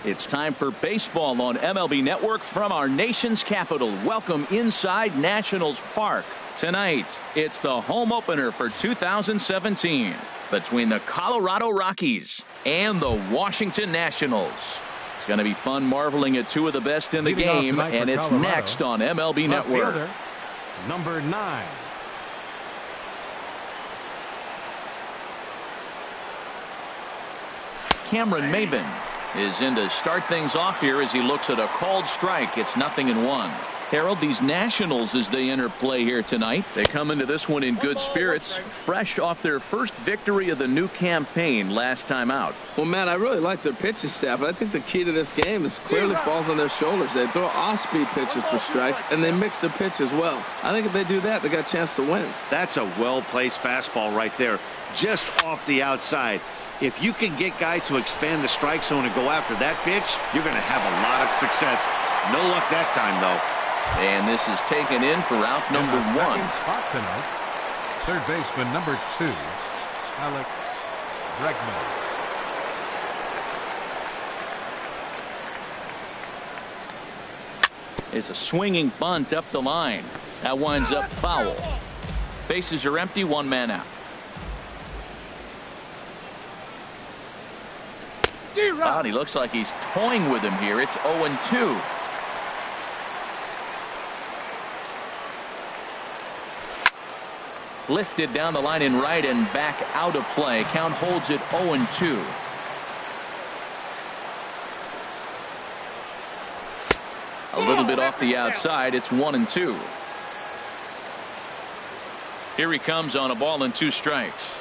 It's time for baseball on MLB Network from our nation's capital. Welcome inside Nationals Park. Tonight, it's the home opener for 2017 between the Colorado Rockies and the Washington Nationals. It's going to be fun marveling at two of the best in the game, and it's next on MLB Network. Fielder, number 9. Cameron Maybin is in to start things off here as he looks at a called strike. It's 0-1. Harold, these Nationals, as they enter play here tonight, they come into this one in good spirits, fresh off their first victory of the new campaign last time out. Well, Matt, I really like their pitching staff, but I think the key to this game is clearly falls on their shoulders. They throw off-speed pitches for strikes, and they mix their pitch as well. I think if they do that, they got a chance to win. That's a well-placed fastball right there, just off the outside. If you can get guys to expand the strike zone and go after that pitch, you're going to have a lot of success. No luck that time, though. And this is taken in for out number 1. Spot tonight, third baseman number 2, Alec Bregman. It's a swinging bunt up the line. That winds up foul. Bases are empty, 1 man out. Wow, he looks like he's toying with him here. It's 0-2. Lifted down the line in right and back out of play. Count holds it 0-2. A little bit off the outside. It's 1-2. Here he comes on a ball and 2 strikes.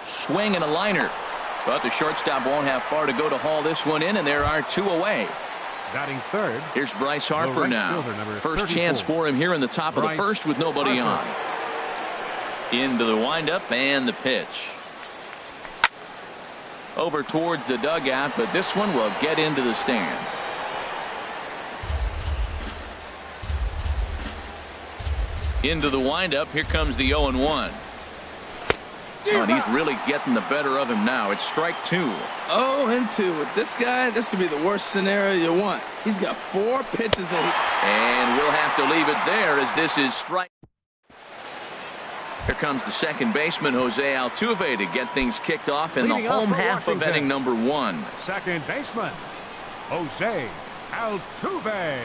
Swing and a liner. But the shortstop won't have far to go to haul this one in, and there are 2 away. Batting third. Here's Bryce Harper now. First 34. chance for him here in the top of the first with nobody on. Into the windup and the pitch. Over towards the dugout, but this one will get into the stands. Into the windup. Here comes the 0-1. Oh, and he's really getting the better of him now. It's strike 2. 0-2 with this guy. This could be the worst scenario you want. He's got 4 pitches and we'll have to leave it there as this is strike. Here comes the second baseman, Jose Altuve, to get things kicked off in the home half of inning number 1. Second baseman, Jose Altuve.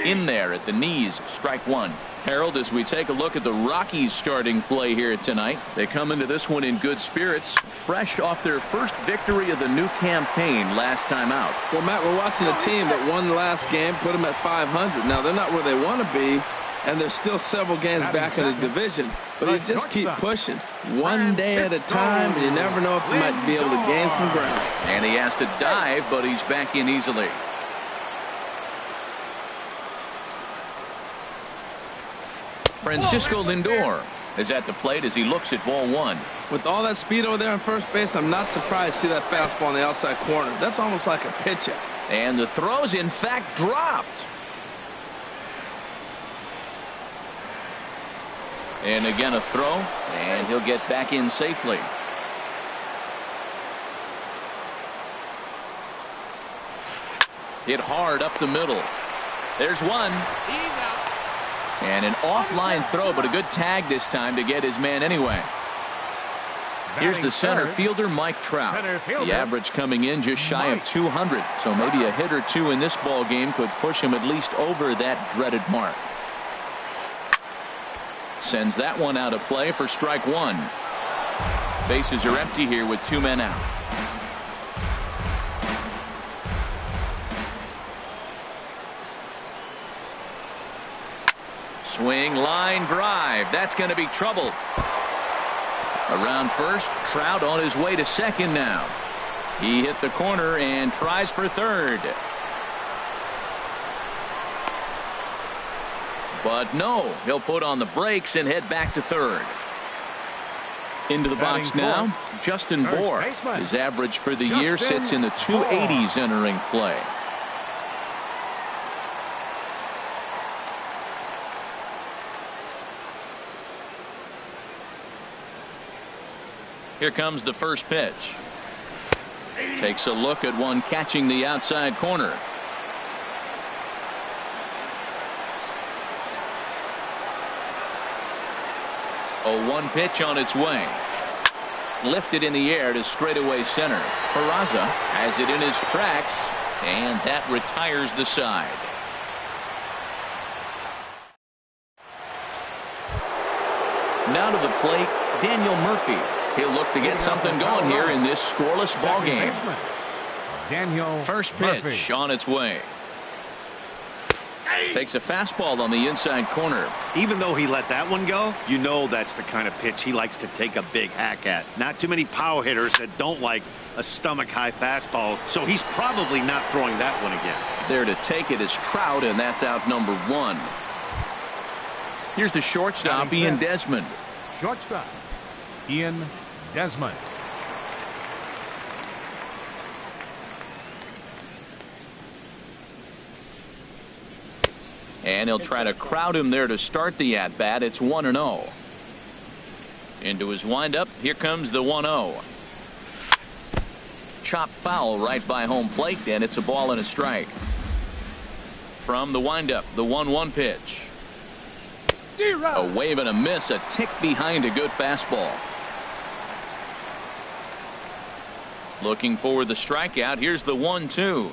In there at the knees, strike 1. Harold, as we take a look at the Rockies starting play here tonight, they come into this one in good spirits, fresh off their first victory of the new campaign last time out. Well, Matt, we're watching a team that won the last game, put them at 500. Now, they're not where they want to be, and they're still several games back in the division. But you just keep pushing one day at a time, and you never know if you might be able to gain some ground. And he has to dive, but he's back in easily. Francisco Lindor is at the plate as he looks at ball 1. With all that speed over there on first base, I'm not surprised to see that fastball on the outside corner. That's almost like a pitch-up. And the throw's in fact dropped. And again a throw, and he'll get back in safely. Hit hard up the middle. There's one. And an offline throw, but a good tag this time to get his man anyway. Here's the center fielder, Mike Trout. The average coming in just shy of 200. So maybe a hit or 2 in this ball game could push him at least over that dreaded mark. Sends that one out of play for strike 1. Bases are empty here with 2 men out. Swing, line drive. That's going to be trouble. Around first, Trout on his way to second now. He hit the corner and tries for third. But no, he'll put on the brakes and head back to third. Into the box now, Justin Bour. His average for the year sits in the 280s entering play. Here comes the first pitch. Takes a look at one catching the outside corner. 0-1 pitch on its way. Lifted in the air to straightaway center. Peraza has it in his tracks, and that retires the side. Now to the plate, Daniel Murphy. He'll look to get something going here in this scoreless ball game. Daniel First pitch Murphy. on its way. Takes a fastball on the inside corner. Even though he let that one go, you know that's the kind of pitch he likes to take a big hack at. Not too many power hitters that don't like a stomach-high fastball, so he's probably not throwing that one again. There to take it is Trout, and that's out number 1. Here's the shortstop, Ian Desmond. Shortstop, Ian Desmond. And he'll try to crowd him there to start the at-bat. It's 1-0. Into his windup. Here comes the 1-0. Chop foul right by home plate, and it's a ball and a strike. From the windup, the 1-1 pitch. A wave and a miss, a tick behind a good fastball. Looking for the strikeout. Here's the 1-2.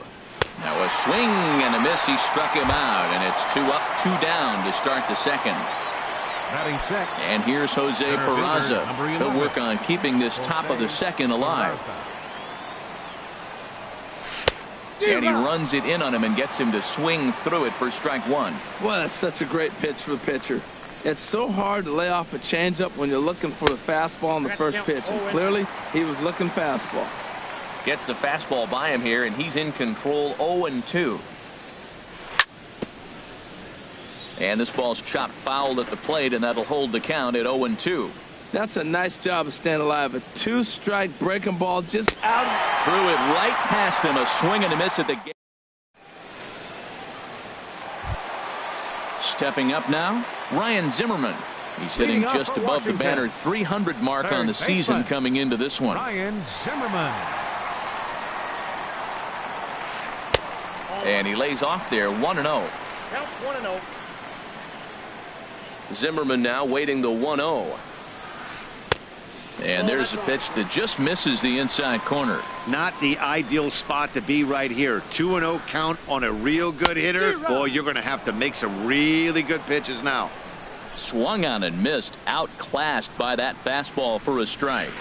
Now a swing and a miss. He struck him out, and it's 2 up, 2 down to start the second. Batting second. And here's Jose Peraza. He'll work on keeping this top of the second alive. And he runs it in on him and gets him to swing through it for strike 1. Well, that's such a great pitch for the pitcher. It's so hard to lay off a changeup when you're looking for the fastball on the first pitch, and clearly he was looking fastball. Gets the fastball by him here, and he's in control. 0-2. And this ball's chopped foul at the plate, and that'll hold the count at 0-2. That's a nice job of staying alive. A 2-strike breaking ball just out. Threw it right past him. A swing and a miss at the gate. Stepping up now, Ryan Zimmerman. He's hitting just above the banner 300 mark on the season coming into this one. Ryan Zimmerman. And he lays off there, 1-0. Counts 1-0. Zimmerman now waiting the 1-0. And there's a pitch that just misses the inside corner. Not the ideal spot to be right here. 2-0 count on a real good hitter. Boy, you're going to have to make some really good pitches now. Swung on and missed, outclassed by that fastball for a strike.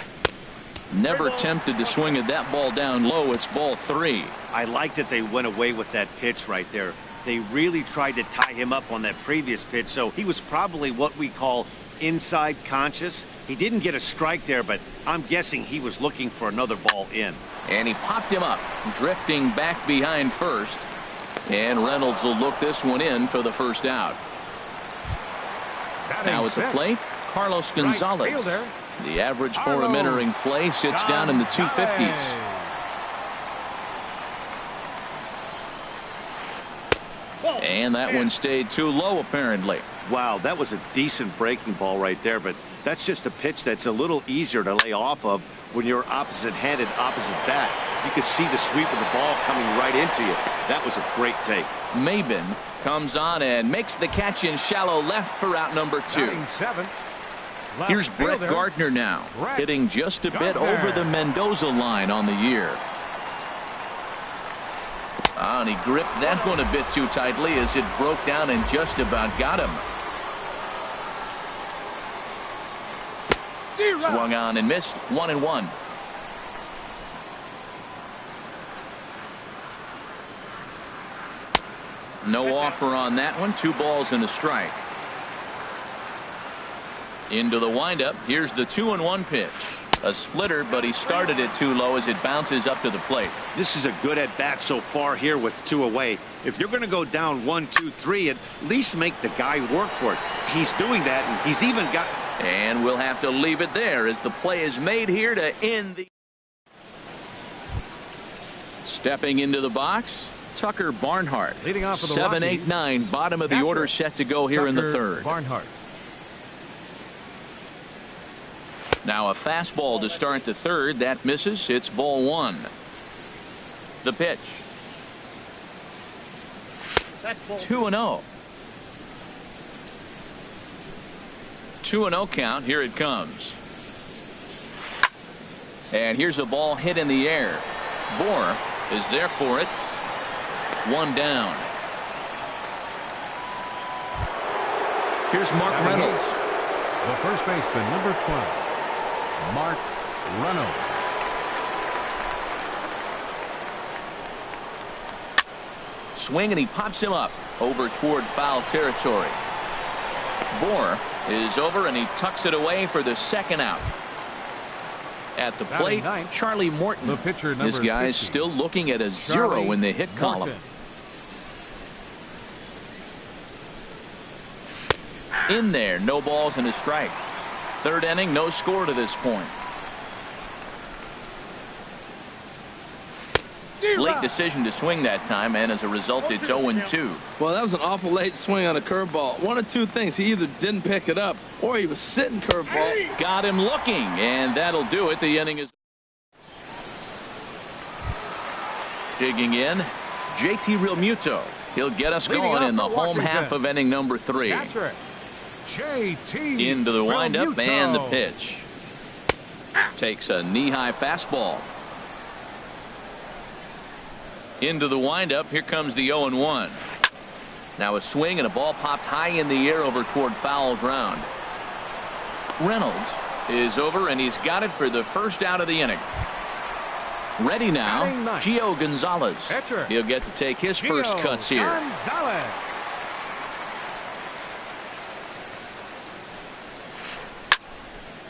Never tempted to swing at that ball down low. It's ball 3. I like that they went away with that pitch right there. They really tried to tie him up on that previous pitch, so he was probably what we call inside conscious. He didn't get a strike there, but I'm guessing he was looking for another ball in. And he popped him up, drifting back behind first. And Reynolds will look this one in for the first out. Now at the plate, Carlos Gonzalez. The average for him entering play sits down in the 250s. And that one stayed too low, apparently. Wow, that was a decent breaking ball right there, but that's just a pitch that's a little easier to lay off of when you're opposite-handed, opposite bat. You could see the sweep of the ball coming right into you. That was a great take. Mabin comes on and makes the catch in shallow left for out number 2. Here's Brett Gardner now, hitting just a bit over the Mendoza line on the year. And he gripped that one a bit too tightly as it broke down and just about got him. Swung on and missed. 1-1. No offer on that one. 2 balls and a strike. Into the windup. Here's the 2-1 pitch. A splitter, but he started it too low as it bounces up to the plate. This is a good at bat so far here with 2 away. If you're going to go down 1, 2, 3, at least make the guy work for it. He's doing that, and he's even got. And we'll have to leave it there as the play is made here to end the. Stepping into the box, Tucker Barnhart. Leading off for the 7, 8, Rockies. 9. Bottom of the order set to go here in the third. Barnhart. Now a fastball to start the third. That misses. It's ball 1. The pitch. 2-0. 2-0 count. Here it comes. And here's a ball hit in the air. Bohr is there for it. One down. Here's Mark Reynolds. The first baseman, number 12, Mark Reynolds. Swing, and he pops him up over toward foul territory. Bohr is over, and he tucks it away for the second out. At the plate, Charlie Morton. The pitcher, number this guy's 50, still looking at a 0 in the hit column. In there, no balls and a strike. Third inning, no score to this point. Late decision to swing that time, and as a result, it's 0-2. Well, that was an awful late swing on a curveball. One of two things. He either didn't pick it up or he was sitting curveball. Got him looking, and that'll do it. The inning is digging in. JT Realmuto. He'll get us going in the home half of inning number 3. JT Into the windup Realmuto. and the pitch. Takes a knee-high fastball. Into the windup. Here comes the 0-1. Now a swing and a ball popped high in the air over toward foul ground. Reynolds is over, and he's got it for the first out of the inning. Ready now, Gio Gonzalez. He'll get to take his first cuts here. Gonzalez.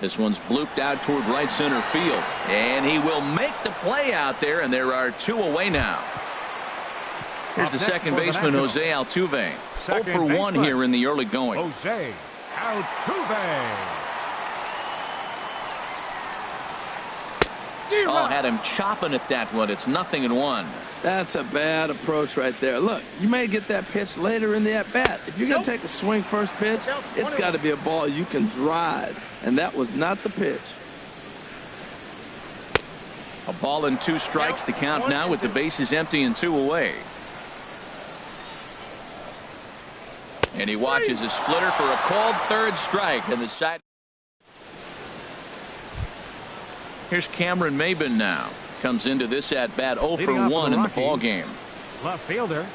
This one's blooped out toward right center field, and he will make the play out there, and there are 2 away now. Here's the second baseman, Jose Altuve. 0 for 1 here in the early going. Jose Altuve. Oh, had him chopping at that one. It's 0-1. That's a bad approach right there. Look, you may get that pitch later in the at-bat. If you're going to take a swing first pitch, it's got to be a ball you can drive. And that was not the pitch. A ball and 2 strikes. The count now with the bases empty and 2 away. And he watches a splitter for a called third strike. And the side. Here's Cameron Maybin now. Comes into this at-bat 0 for 1 in the ball game. Left fielder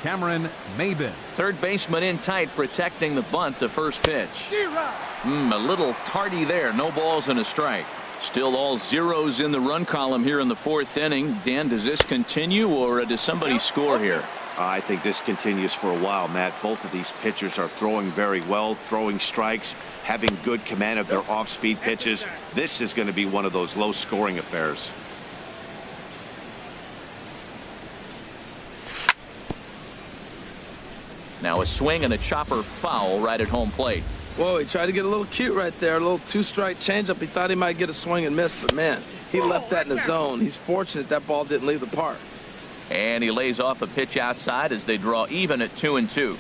Cameron Maybin. Third baseman in tight, protecting the bunt. The first pitch. A little tardy there. No balls and a strike. Still all zeros in the run column here in the 4th inning. Dan, does this continue, or does somebody score here? I think this continues for a while, Matt. Both of these pitchers are throwing very well, throwing strikes, having good command of their off-speed pitches. This is going to be one of those low-scoring affairs. Now a swing and a chopper foul right at home plate. Whoa, he tried to get a little cute right there. A little 2-strike changeup. He thought he might get a swing and miss, but man, he left that in the zone. He's fortunate that ball didn't leave the park. And he lays off a pitch outside as they draw even at 2-2.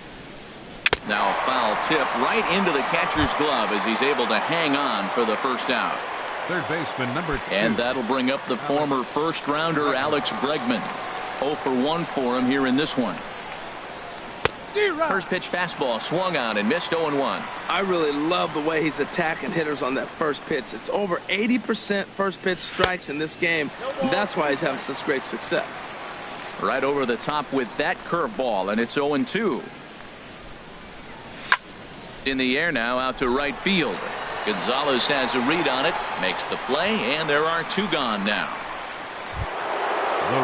Now a foul tip right into the catcher's glove as he's able to hang on for the first out. Third baseman number 2. And that'll bring up the former first-rounder Alex Bregman. 0 for 1 for him here in this one. First pitch fastball swung on and missed 0-1. I really love the way he's attacking hitters on that first pitch. It's over 80% first pitch strikes in this game, and that's why he's having such great success. Right over the top with that curveball, and it's 0-2. In the air now, out to right field. Gonzalez has a read on it, makes the play, and there are 2 gone now.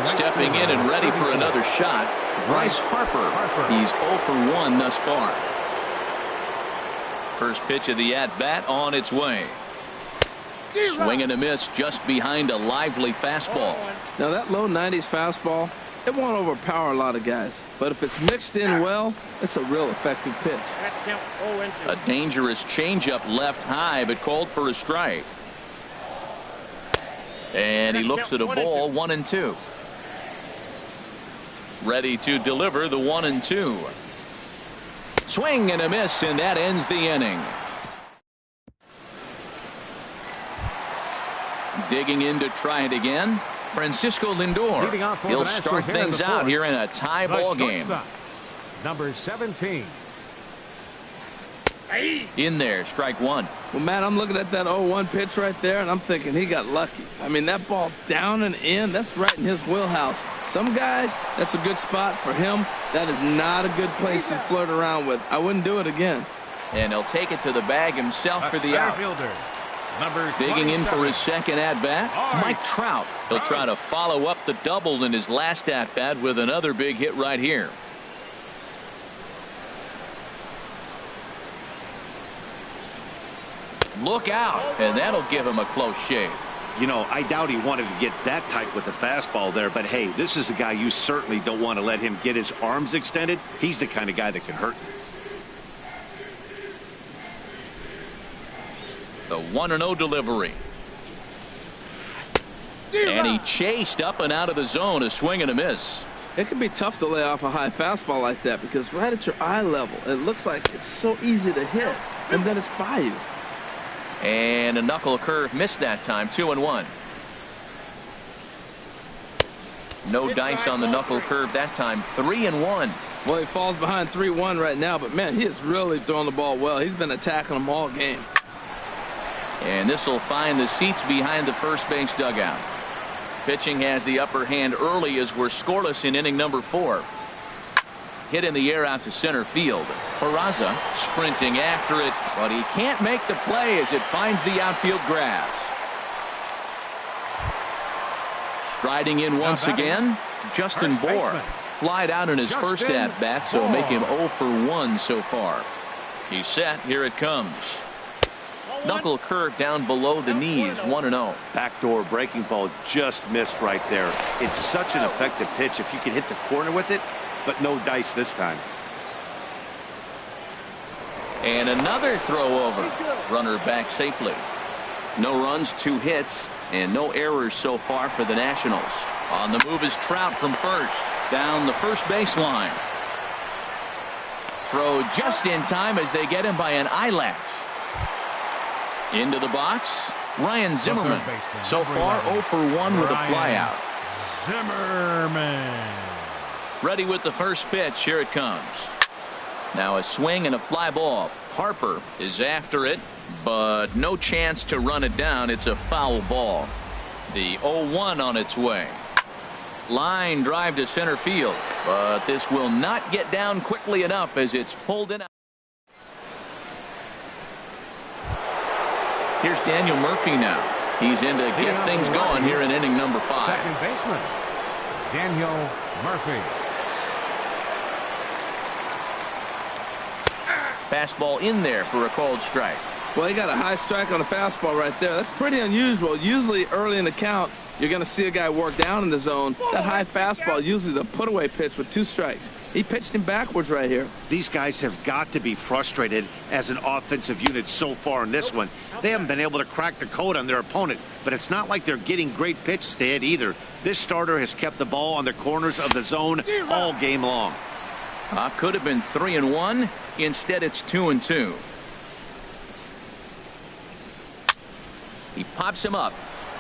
Stepping in and ready for another shot, Bryce Harper. He's 0 for 1 thus far. First pitch of the at-bat on its way. Swing and a miss just behind a lively fastball. Now that low 90s fastball, it won't overpower a lot of guys. But if it's mixed in well, it's a real effective pitch. A dangerous changeup left high, but called for a strike. And he looks at a ball, 1-2. Ready to deliver the 1-2. Swing and a miss, and that ends the inning. Digging in to try it again. Francisco Lindor. He'll start things out here in a tie ball game. Number 17. In there, strike one. Well, Matt, I'm looking at that 0-1 pitch right there, and I'm thinking he got lucky. I mean, that ball down and in, that's right in his wheelhouse. Some guys, that's a good spot. For him, that is not a good place to flirt around with. I wouldn't do it again. And he'll take it to the bag himself for the out. Number Digging in for 27. his second at-bat, Mike Trout. He'll try to follow up the double in his last at-bat with another big hit right here. Look out, and that'll give him a close shave. You know, I doubt he wanted to get that tight with the fastball there, but hey, this is a guy you certainly don't want to let him get his arms extended. He's the kind of guy that can hurt you. The 1-0 delivery. And he chased up and out of the zone, a swing and a miss. It can be tough to lay off a high fastball like that because right at your eye level, it looks like it's so easy to hit, and then it's by you. And a knuckle curve missed that time, 2-1. No dice on the knuckle curve that time, 3-1. Well, he falls behind 3-1 right now, but man, he is really throwing the ball well. He's been attacking them all game. And this will find the seats behind the first base dugout. Pitching has the upper hand early as we're scoreless in inning number 4. Hit in the air out to center field. Peraza sprinting after it, but he can't make the play as it finds the outfield grass. Striding in once again, Justin Bohr. Flied out in his first at-bat, so make him 0 for 1 so far. He's set. Here it comes. Knuckle curve down below the knees, 1-0. Backdoor breaking ball just missed right there. It's such an effective pitch if you can hit the corner with it, but no dice this time. And another throw over. Runner back safely. No runs, 2 hits, and no errors so far for the Nationals. On the move is Trout from first. Down the first baseline. Throw just in time as they get him by an eyelash. Into the box, Ryan Zimmerman. So far 0 for 1 with a flyout. Zimmerman. Ready with the first pitch. Here it comes. Now a swing and a fly ball. Harper is after it, but no chance to run it down. It's a foul ball. The 0-1 on its way. Line drive to center field, but this will not get down quickly enough as it's pulled in. Here's Daniel Murphy now. He's in to get things going here in inning number 5. Second baseman, Daniel Murphy. Fastball in there for a called strike. Well, he got a high strike on a fastball right there. That's pretty unusual. Usually early in the count, you're going to see a guy work down in the zone. That high fastball, usually the put-away pitch with 2 strikes. He pitched him backwards right here. These guys have got to be frustrated as an offensive unit so far in this one. They haven't been able to crack the code on their opponent, but it's not like they're getting great pitches to hit either. This starter has kept the ball on the corners of the zone all game long. Could have been 3-1. Instead, it's 2-2. He pops him up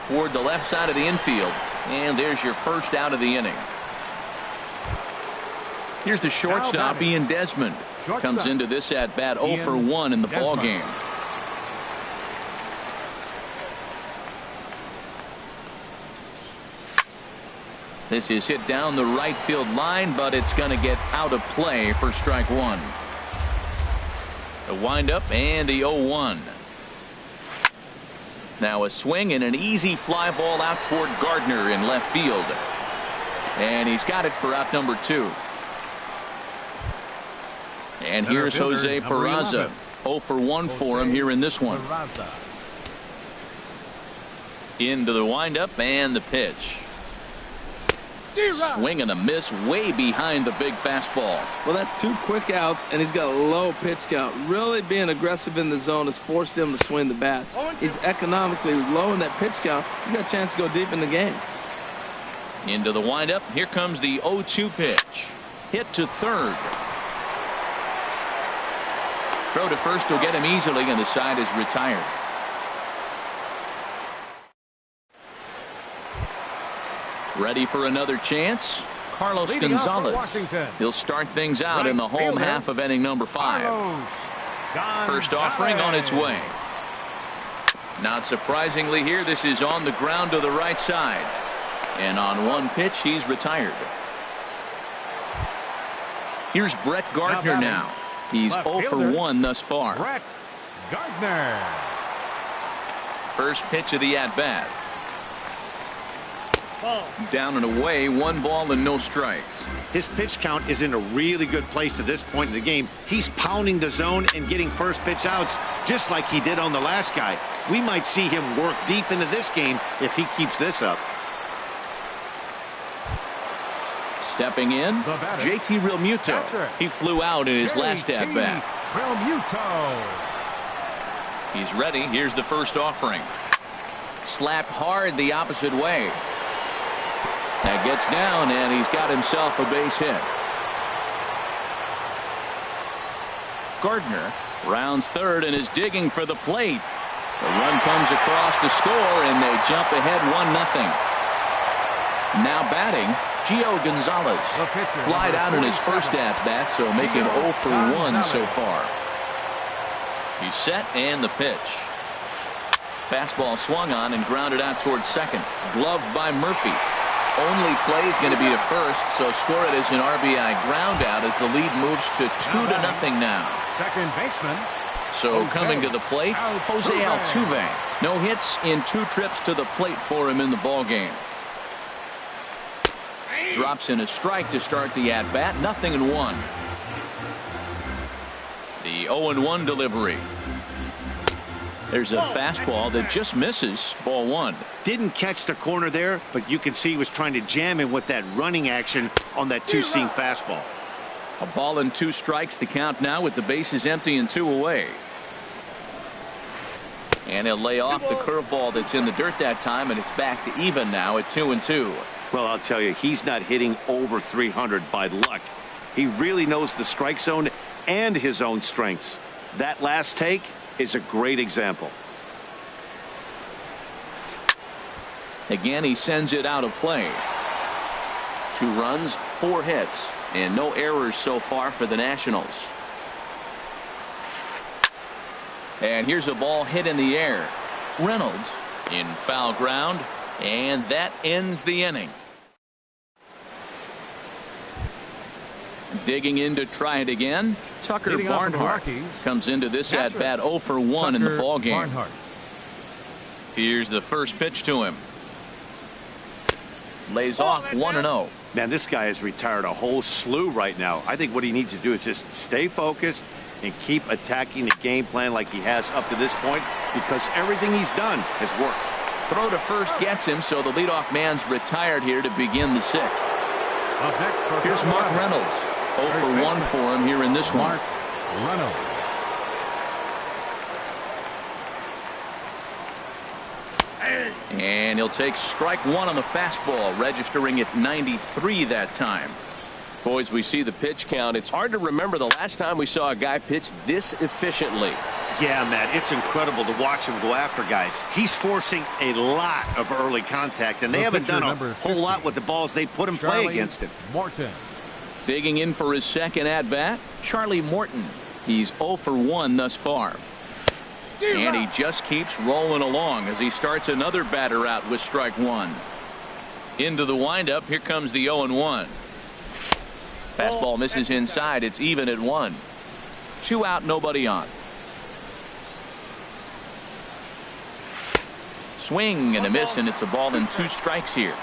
toward the left side of the infield, and there's your first out of the inning. Here's the shortstop, Ian Desmond. Comes into this at bat 0 for 1 in the ball game. This is hit down the right field line, but it's going to get out of play for strike 1. A windup and the 0-1. Now a swing and an easy fly ball out toward Gardner in left field. And he's got it for out number 2. And here's Jose Peraza. 0 for 1 for him here in this one. Into the windup and the pitch. Swing and a miss way behind the big fastball. Well, that's 2 quick outs, and he's got a low pitch count. Really being aggressive in the zone has forced him to swing the bats. He's economically low in that pitch count. He's got a chance to go deep in the game. Into the windup. Here comes the 0-2 pitch. Hit to third. Throw to first will get him easily, and the side is retired. Ready for another chance? Carlos Gonzalez. He'll start things out in the home half of inning number 5. First offering on its way. Not surprisingly here, this is on the ground to the right side. And on one pitch, he's retired. Here's Brett Gardner now. He's 0 for 1 thus far. Brett Gardner. First pitch of the at-bat. Down and away, 1 ball and no strikes. His pitch count is in a really good place at this point in the game. He's pounding the zone and getting first pitch outs just like he did on the last guy. We might see him work deep into this game if he keeps this up. Stepping in, JT Realmuto. He flew out in his last at-bat. He's ready. Here's the first offering. Slapped hard the opposite way. That gets down, and he's got himself a base hit. Gardner rounds third and is digging for the plate. The run comes across to score, and they jump ahead 1-0. Now batting, Gio Gonzalez. Flied out in his first at-bat, so making 0 for 1 so far. He's set, and the pitch. Fastball swung on and grounded out towards second. Gloved by Murphy. Only play is going to be to first, so score it as an RBI ground out as the lead moves to 2-0 now. Second baseman. So coming to the plate, Jose Altuve. No hits in 2 trips to the plate for him in the ballgame. Drops in a strike to start the at-bat. 0-1. The 0-1 delivery. There's a fastball that just misses. Ball 1. Didn't catch the corner there, but you can see he was trying to jam him with that running action on that 2-seam fastball. A ball and 2 strikes. The count now with the bases empty and 2 away. And he'll lay off the curveball that's in the dirt that time, and it's back to even now at 2-2. Well, I'll tell you, he's not hitting over 300 by luck. He really knows the strike zone and his own strengths. That last take is a great example. Again, he sends it out of play. 2 runs, 4 hits, and no errors so far for the Nationals. And here's a ball hit in the air. Reynolds in foul ground, and that ends the inning. Digging in to try it again, Tucker Barnhart comes into this at-bat 0 for 1 in the ballgame. Here's the first pitch to him. Lays off 1-0. Man, this guy has retired a whole slew right now. I think what he needs to do is just stay focused and keep attacking the game plan like he has up to this point, because everything he's done has worked. Throw to first gets him, so the leadoff man's retired here to begin the 6th. Here's Mark Reynolds. 0 for 1 for him here in this one. Mark Reynolds. And he'll take strike 1 on the fastball, registering at 93 that time. Boys, we see the pitch count. It's hard to remember the last time we saw a guy pitch this efficiently. Yeah, Matt, it's incredible to watch him go after guys. He's forcing a lot of early contact, and they haven't done a whole lot with the balls they put in play against him. Morton. Digging in for his second at-bat, Charlie Morton. He's 0 for 1 thus far. And he just keeps rolling along as he starts another batter out with strike 1. Into the windup, here comes the 0-1. Fastball misses inside. It's even at 1. 2 out, nobody on. Swing and a miss, and it's a ball and 2 strikes here.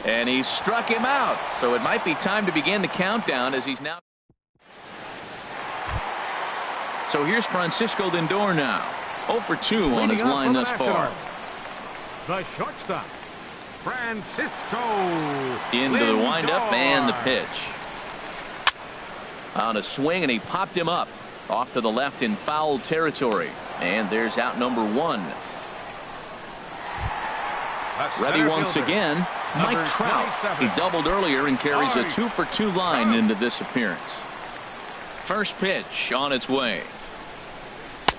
And he struck him out, so it might be time to begin the countdown as he's now. So here's Francisco Lindor now. 0 for 2 on his line thus far. The shortstop, Francisco Into the Lindor. windup and the pitch. On a swing, and he popped him up. Off to the left in foul territory. And there's out number 1. Ready once again, Mike Trout. He doubled earlier and carries a 2 for 2 line into this appearance. First pitch on its way.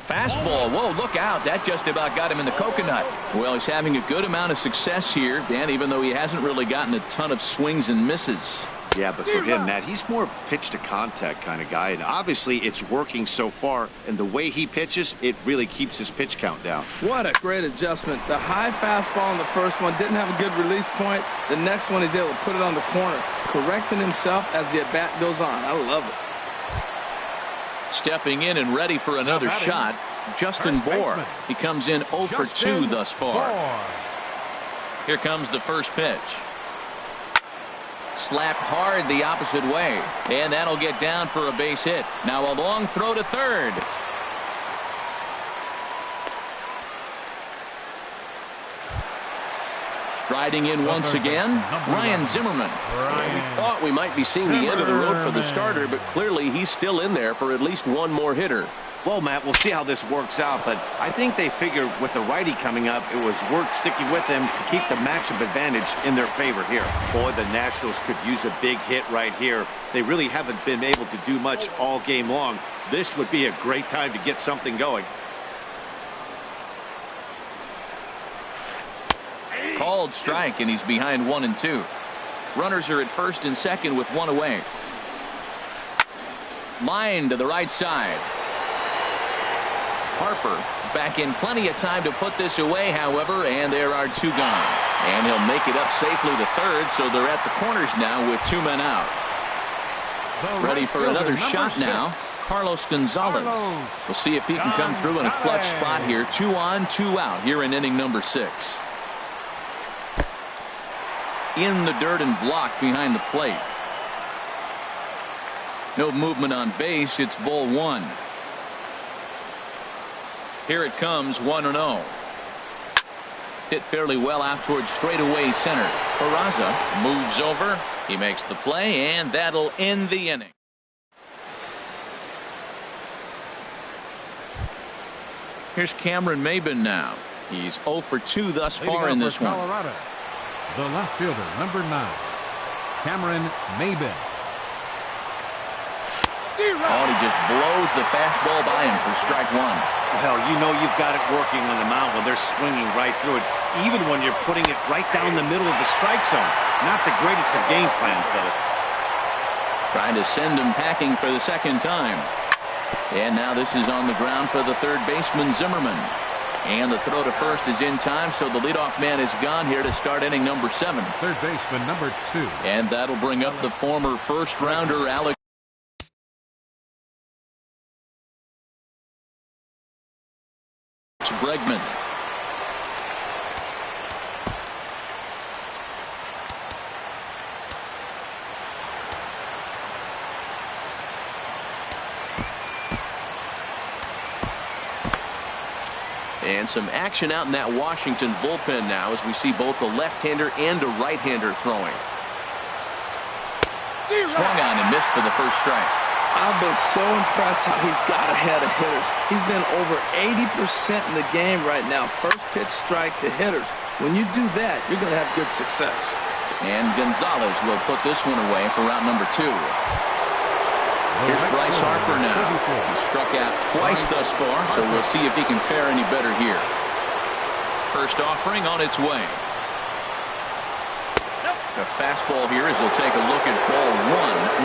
Fastball. Whoa, look out. That just about got him in the coconut. Well, he's having a good amount of success here, Dan, even though he hasn't really gotten a ton of swings and misses. Yeah, but for him, Matt, he's more of a pitch to contact kind of guy, and obviously it's working so far, and the way he pitches, it really keeps his pitch count down. What a great adjustment. The high fastball in the first one didn't have a good release point. The next one, he's able to put it on the corner, correcting himself as the at-bat goes on. I love it. Stepping in and ready for another shot, Justin Bour. He comes in 0 for 2 thus far. Here comes the first pitch. Slapped hard the opposite way, and that'll get down for a base hit. Now a long throw to third. Striding in once again, Ryan Zimmerman. We thought we might be seeing the end of the road for the starter, but clearly he's still in there for at least one more hitter. Well, Matt, we'll see how this works out, but I think they figured with the righty coming up, it was worth sticking with them to keep the matchup advantage in their favor here. Boy, the Nationals could use a big hit right here. They really haven't been able to do much all game long. This would be a great time to get something going. Called strike, and he's behind 1 and 2. Runners are at first and second with 1 away. Line to the right side. Harper back in plenty of time to put this away, however, and there are 2 gone. And he'll make it up safely to third, so they're at the corners now with 2 men out. Ready for another shot now, Carlos Gonzalez. We'll see if he can come through in a clutch spot here. 2 on, 2 out here in inning number 6. In the dirt and blocked behind the plate. No movement on base. It's ball 1. Here it comes, 1-0. Hit fairly well out towards straightaway center. Peraza moves over. He makes the play, and that'll end the inning. Here's Cameron Maybin now. He's 0 for 2 thus far in this one. Colorado, the left fielder, number 9, Cameron Maybin. Oh, he just blows the fastball by him for strike 1. Well, you know you've got it working on the mound when they're swinging right through it, even when you're putting it right down the middle of the strike zone. Not the greatest of game plans, though. Trying to send him packing for the second time. And now this is on the ground for the third baseman, Zimmerman. And the throw to first is in time, so the leadoff man is gone here to start inning number 7. Third baseman, number 2. And that'll bring up the former first-rounder, Alex Bregman. And some action out in that Washington bullpen now as we see both a left-hander and a right-hander throwing. Swung on and missed for the first strike. I've been so impressed how he's got ahead of hitters. He's been over 80% in the game right now. First pitch strike to hitters. When you do that, you're going to have good success. And Gonzalez will put this one away for round number 2. Here's Bryce Harper now. He struck out twice thus far, so we'll see if he can fare any better here. First offering on its way. The fastball here as they'll take a look at ball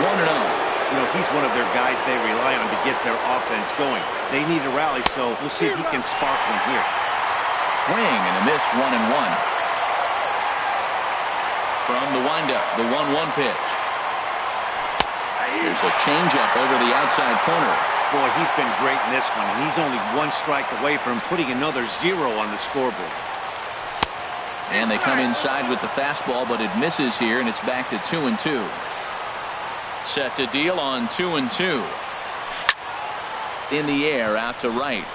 1, 1-0. You know, he's one of their guys they rely on to get their offense going. They need a rally, so we'll see if he can spark them here. Swing and a miss, 1-1. From the windup, the 1-1 pitch. There's a changeup over the outside corner. Boy, he's been great in this one, and he's only 1 strike away from putting another 0 on the scoreboard. And they come inside with the fastball, but it misses here, and it's back to 2-2. Set to deal on 2-2. In the air, out to right.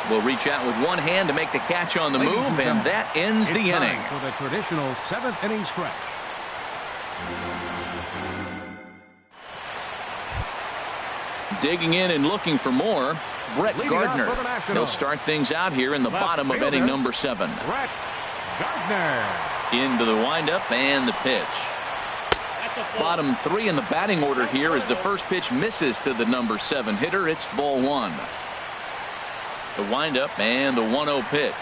Will reach out with one hand to make the catch on the move, and that ends the inning. For the traditional 7th inning stretch. Digging in and looking for more, Brett Gardner. He'll start things out here in the bottom of inning number 7. Brett Gardner. Into the windup and the pitch. Bottom three in the batting order here as the first pitch misses to the number 7 hitter. It's ball 1. The windup and the 1-0 pitch.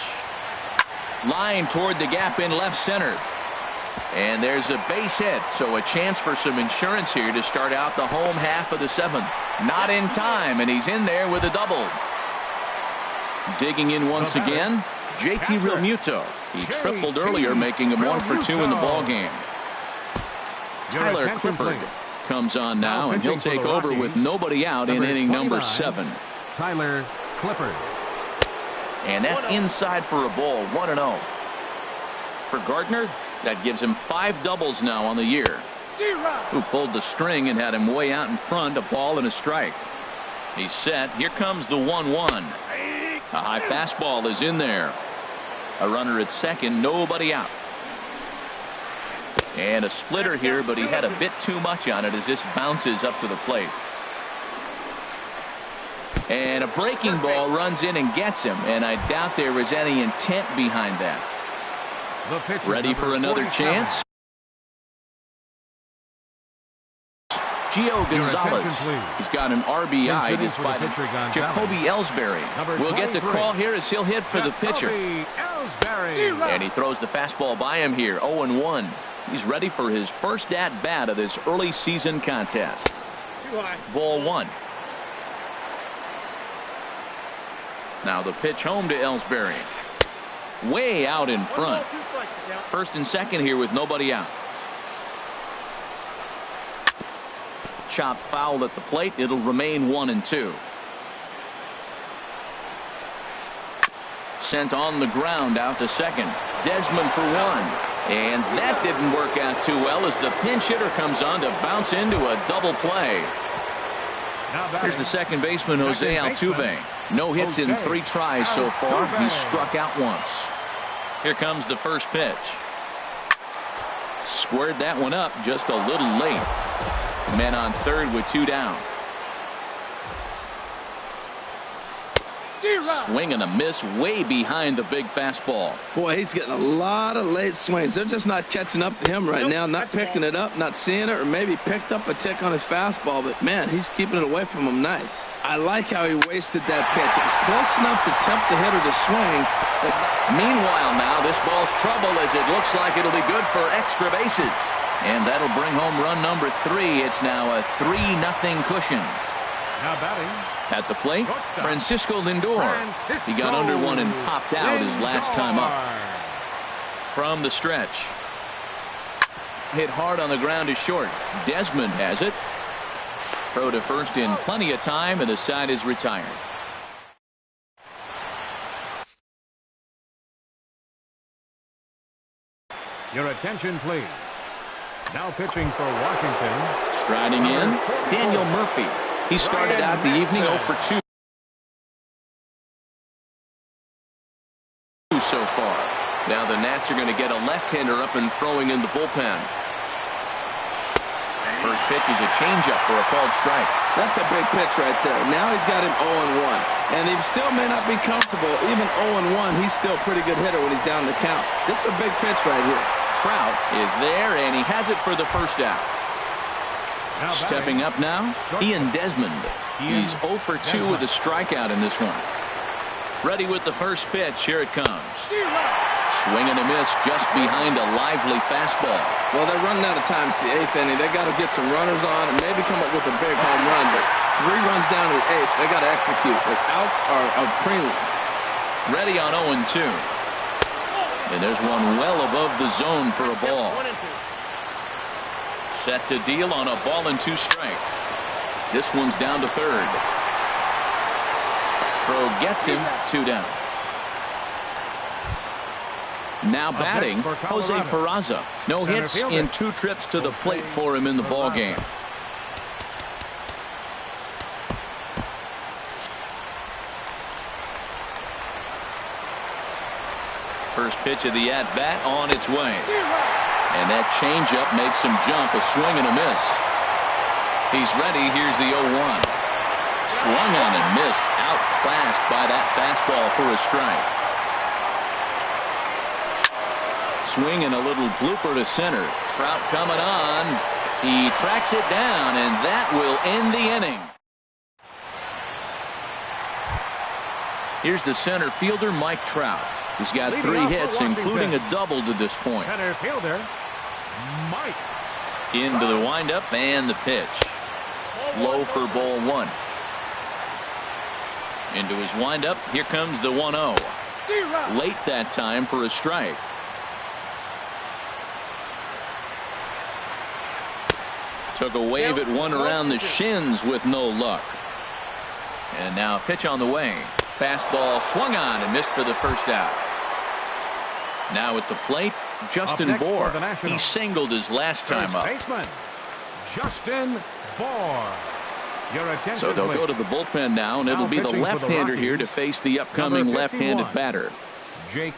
Line toward the gap in left center. And there's a base hit, so a chance for some insurance here to start out the home half of the 7th. Not in time, and he's in there with a double. Digging in once again, JT Realmuto. He tripled earlier, making him 1 for 2 in the ballgame. Tyler Clippard comes on now, and he'll take over with nobody out in inning number 7. Tyler Clippard. And that's inside for a ball, 1-0. For Gardner, that gives him 5 doubles now on the year. Who pulled the string and had him way out in front, a ball and a strike. He's set. Here comes the 1-1. A high fastball is in there. A runner at second, nobody out. And a splitter here, but he had a bit too much on it as this bounces up to the plate. And a breaking ball runs in and gets him, and I doubt there was any intent behind that. Ready for another chance? Gio Gonzalez. He's got an RBI despite Jacoby Ellsbury. We'll get the call here as he'll hit for the pitcher. And he throws the fastball by him here, 0-1. He's ready for his first at-bat of this early season contest. Ball 1. Now the pitch home to Ellsbury. Way out in front. First and second here with nobody out. Chop foul at the plate. It'll remain 1-2. Sent on the ground out to second. Desmond for 1. And that didn't work out too well as the pinch hitter comes on to bounce into a double play. Here's the second baseman, Jose Altuve. No hits in 3 tries so far. He's struck out once. Here comes the first pitch. Squared that one up just a little late. Men on third with 2 down. Swing and a miss way behind the big fastball. Boy, he's getting a lot of late swings. They're just not catching up to him right now, not picking it up, not seeing it, or maybe picked up a tick on his fastball. But, man, he's keeping it away from him nice. I like how he wasted that pitch. It was close enough to tempt the hitter to swing. But meanwhile now, this ball's trouble as it looks like it'll be good for extra bases. And that'll bring home run number 3. It's now a 3-0 cushion. Now batting. At the plate, Francisco Lindor. He got under one and popped out his last time up. From the stretch. Hit hard on the ground to short. Desmond has it. Throw to first in plenty of time, and the side is retired. Your attention, please. Now pitching for Washington. Striding in, Daniel Murphy. He started out the evening 0 for 2 so far. Now the Nats are going to get a left-hander up and throwing in the bullpen. First pitch is a changeup for a called strike. That's a big pitch right there. Now he's got him 0-1. And he still may not be comfortable. Even 0-1, he's still a pretty good hitter when he's down the count. This is a big pitch right here. Trout is there, and he has it for the first out. Stepping up now, Ian Desmond. He's 0 for 2 with a strikeout in this one. Ready with the first pitch. Here it comes. Swing and a miss just behind a lively fastball. Well, they're running out of time. It's the 8th inning. They got to get some runners on and maybe come up with a big home run. But 3 runs down to the 8th. They got to execute. The outs are a premium. Ready on 0-2. And there's one well above the zone for a ball. Set to deal on a ball and 2 strikes. This one's down to third. Throw gets him 2 down. Now batting, Jose Peraza. No hits in 2 trips to the plate for him in the ball game. First pitch of the at-bat on its way. And that changeup makes him jump, a swing and a miss. He's ready. Here's the 0-1. Swung on and missed. Outclassed by that fastball for a strike. Swing and a little blooper to center. Trout coming on. He tracks it down, and that will end the inning. Here's the center fielder, Mike Trout. He's got 3 hits, including a double to this point. Center fielder, Mike. Into the windup and the pitch. Low for ball 1. Into his windup. Here comes the 1-0. Late that time for a strike. Took a wave at one around the shins with no luck. And now a pitch on the way. Fastball swung on and missed for the first out. Now at the plate, Justin Bohr. He singled his last time up. Baseman, Justin Bohr. So they'll go to the bullpen now, and it'll be the left-hander here to face the upcoming left-handed batter. Jake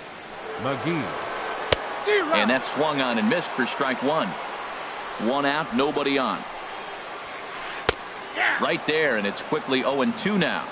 McGee. And that swung on and missed for strike 1. 1 out, nobody on. Right there, and it's quickly 0-2 now.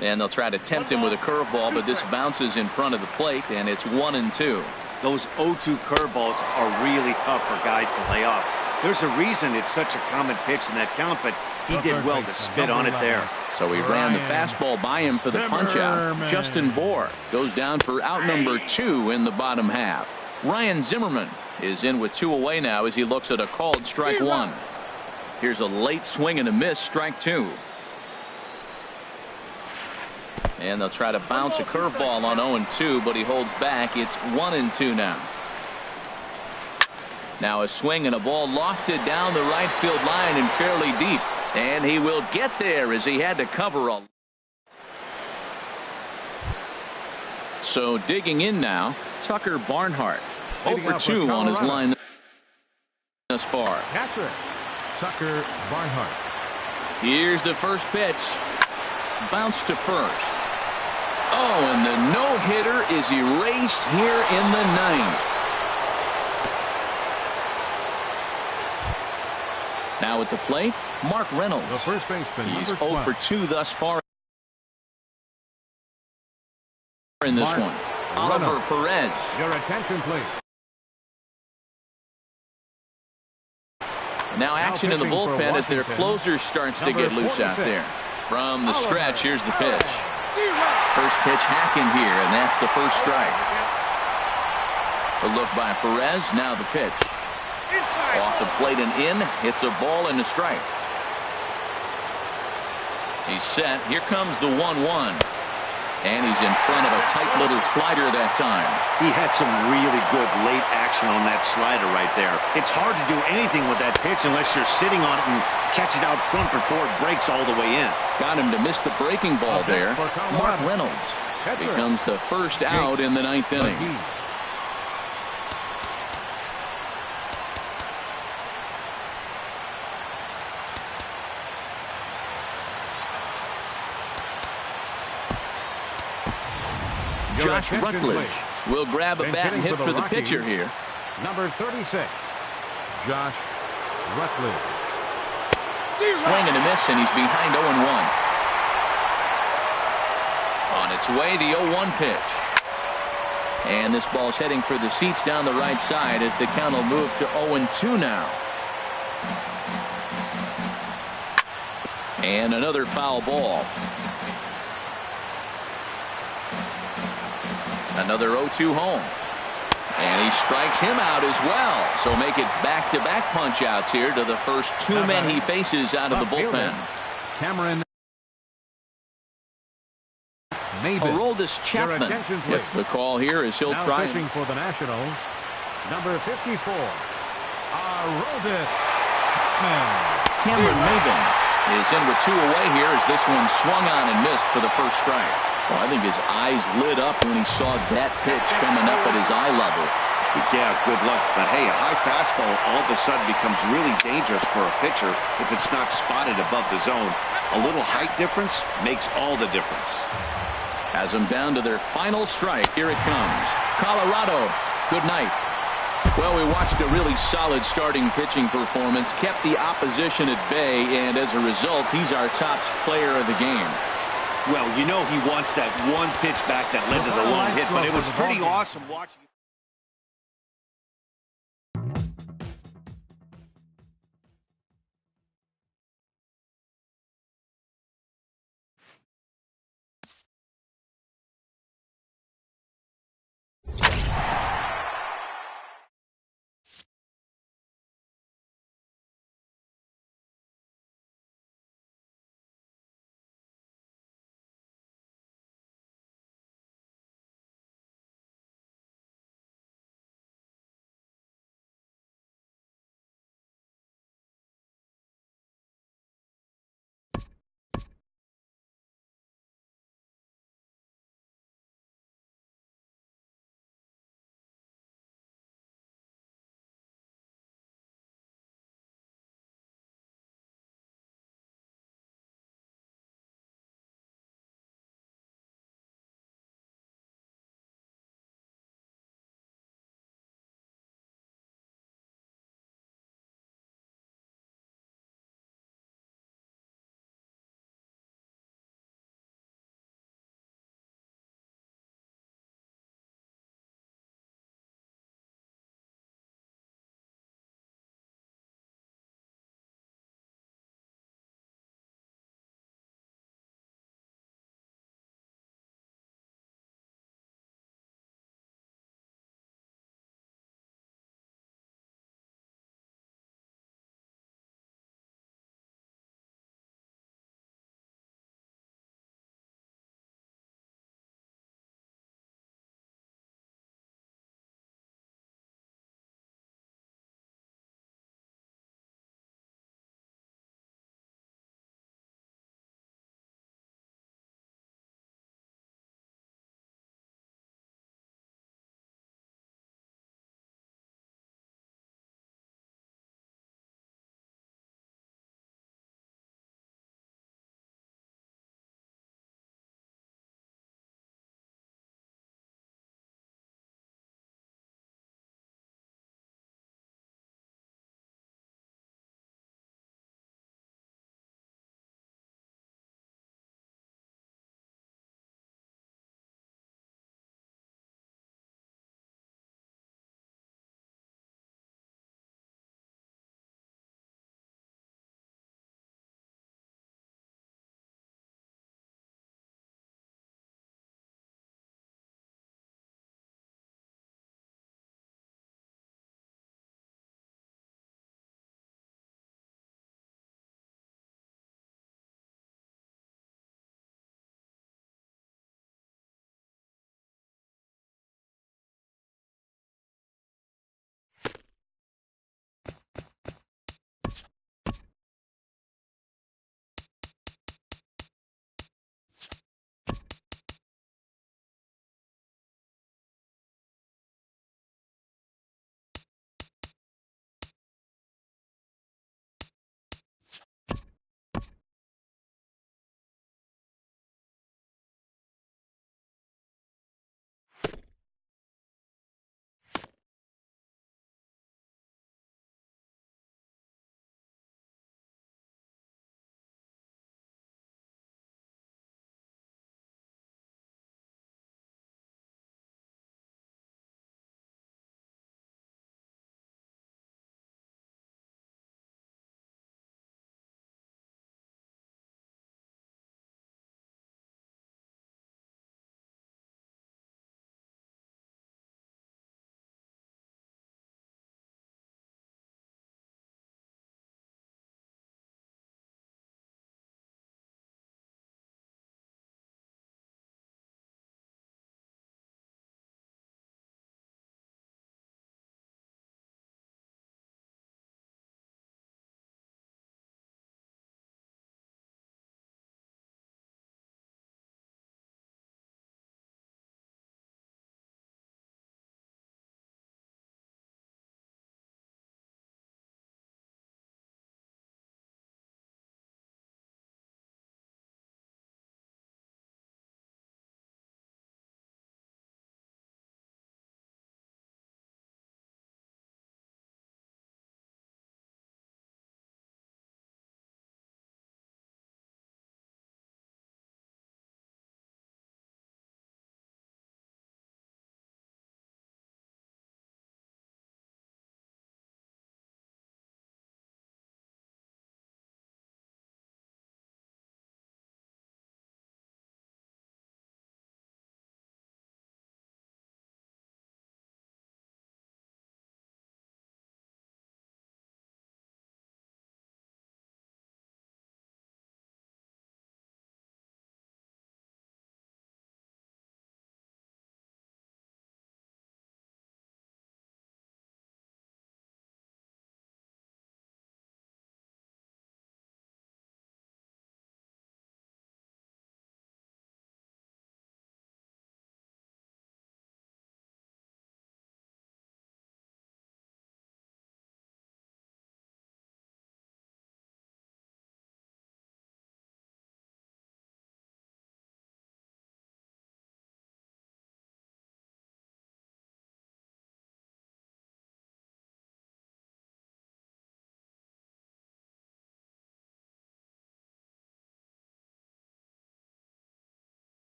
And they'll try to tempt him with a curveball, but this bounces in front of the plate, and it's 1-2. Those 0-2 curveballs are really tough for guys to lay off. There's a reason it's such a common pitch in that count, but he did well to spit on it there. So he ran the fastball by him for the punch-out. Justin Bohr goes down for out number 2 in the bottom half. Ryan Zimmerman is in with 2 away now as he looks at a called strike 1. Here's a late swing and a miss, strike 2. And they'll try to bounce a curveball on 0-2, but he holds back. It's 1-2 now. Now a swing and a ball lofted down the right field line and fairly deep. And he will get there as he had to cover a. So digging in now, Tucker Barnhart. 0-2 on his line thus far. Catcher, Tucker Barnhart. Here's the first pitch. Bounce to first. Oh, and the no-hitter is erased here in the 9th. Now at the plate, Mark Reynolds. The first baseman, He's number 0 for 2 thus far in this one. Oliver Perez. Your attention, please. Now action in the bullpen as their closer starts to get loose out there. From the stretch, here's the pitch. First pitch hacking here, and that's the first strike. A look by Perez, now the pitch. Off the plate and in, it's a ball and a strike. He's set. Here comes the 1-1. And he's in front of a tight little slider that time. He had some really good late action on that slider right there. It's hard to do anything with that pitch unless you're sitting on it and catch it out front before it breaks all the way in. Got him to miss the breaking ball there. Mark Reynolds becomes the first out in the 9th inning. Josh Rutledge will grab a bat and hit for the pitcher here. Number 36, Josh Rutledge. Swing and a miss, and he's behind 0-1. On its way, the 0-1 pitch. And this ball's heading for the seats down the right side as the count will move to 0-2 now. And another foul ball. Another 0-2 home. And he strikes him out as well. So make it back-to-back punch-outs here to the first 2 men he faces out of the bullpen. Cameron Aroldis Chapman gets the call here as he'll try. Pitching for the Nationals, number 54, Aroldis Chapman. Cameron Maven is in with 2 away here as this one swung on and missed for the first strike. Well, I think his eyes lit up when he saw that pitch coming up at his eye level. Yeah, good luck. But hey, a high fastball all of a sudden becomes really dangerous for a pitcher if it's not spotted above the zone. A little height difference makes all the difference. Has them down to their final strike. Here it comes. Colorado, good night. Well, we watched a really solid starting pitching performance, kept the opposition at bay, and as a result, he's our top player of the game. Well, you know he wants that one pitch back that led to the long hit, but it was pretty awesome watching.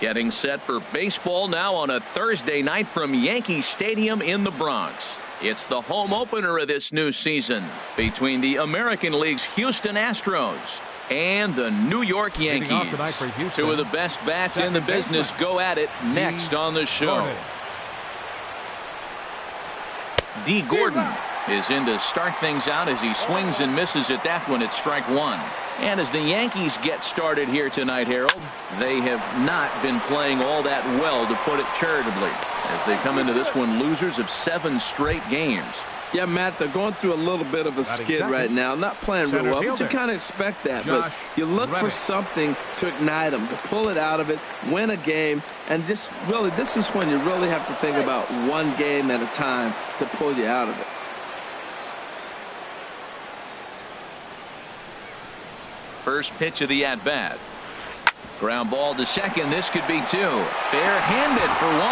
Getting set for baseball now on a Thursday night from Yankee Stadium in the Bronx. It's the home opener of this new season between the American League's Houston Astros and the New York Yankees. Two of the best bats in the business go at it next on the show. D. Gordon is in to start things out as he swings and misses at that one at strike one. And as the Yankees get started here tonight, Harold, they have not been playing all that well, to put it charitably, as they come into this one losers of 7 straight games. Yeah, Matt, they're going through a little bit of a skid right now. Not playing real well, but you kind of expect that. But you look for something to ignite them, to pull it out of it, win a game, and just really, this is when you really have to think about one game at a time to pull you out of it. First pitch of the at-bat. Ground ball to second. This could be 2. Bare-handed for 1.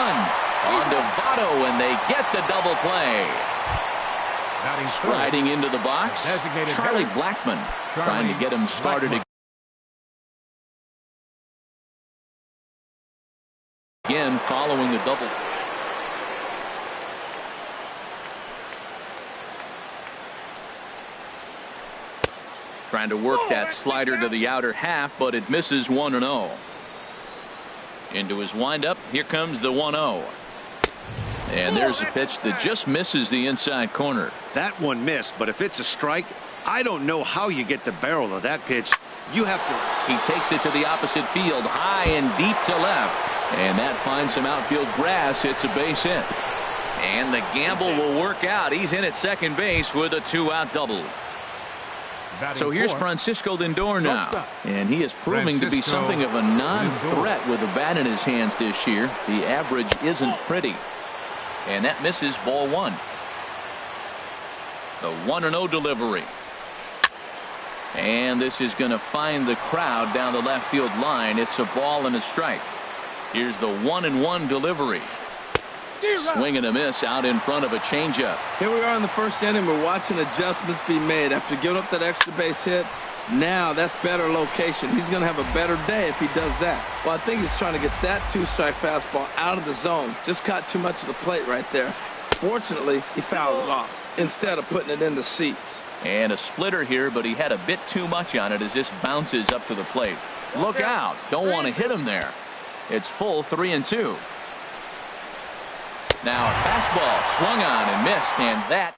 On to Votto, and they get the double play. Striding into the box, Charlie Blackmon trying to get him started again following the double. Trying to work that slider to the outer half, but it misses 1-0. Into his windup. Here comes the 1-0. And there's a pitch that just misses the inside corner. That one missed, but if it's a strike, I don't know how you get the barrel of that pitch. You have to. He takes it to the opposite field, high and deep to left. And that finds some outfield grass. It's a base hit. And the gamble will work out. He's in at second base with a 2-out double. So here's Francisco Lindor now, and he is proving to be something of a non-threat with a bat in his hands this year. The average isn't pretty. And that misses ball 1. The 1-0 delivery. And this is going to find the crowd down the left field line. It's a ball and a strike. Here's the 1-1 delivery. Swing and a miss out in front of a changeup. Here we are in the first inning. We're watching adjustments be made after giving up that extra base hit. Now that's better location. He's going to have a better day if he does that. Well, I think he's trying to get that 2-strike fastball out of the zone. Just caught too much of the plate right there. Fortunately, he fouled it off instead of putting it in the seats. And a splitter here, but he had a bit too much on it as this bounces up to the plate. Look out. Don't want to hit him there. It's full 3-2. Now a fastball swung on and missed, and that.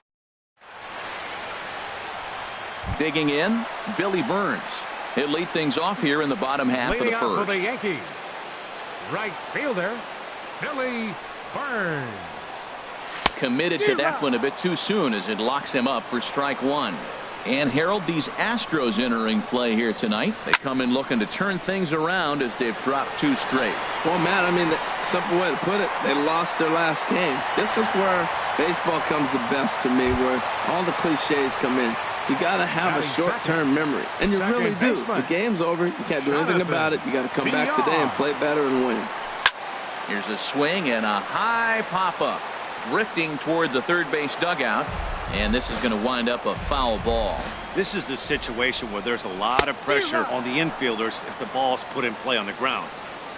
Digging in, Billy Burns. He'll lead things off here in the bottom half of the first. For the Yankees, right fielder, Billy Burns. Committed to that one a bit too soon as it locks him up for strike 1. And Harold, these Astros entering play here tonight. They come in looking to turn things around as they've dropped 2 straight. Well, Matt, I mean, the simple way to put it, they lost their last game. This is where baseball comes the best to me, where all the cliches come in. You got to have a short-term memory, and you really do. The game's over. You can't do anything about it. You got to come back today and play better and win. Here's a swing and a high pop-up, drifting toward the third base dugout. And this is going to wind up a foul ball. This is the situation where there's a lot of pressure on the infielders if the ball's put in play on the ground.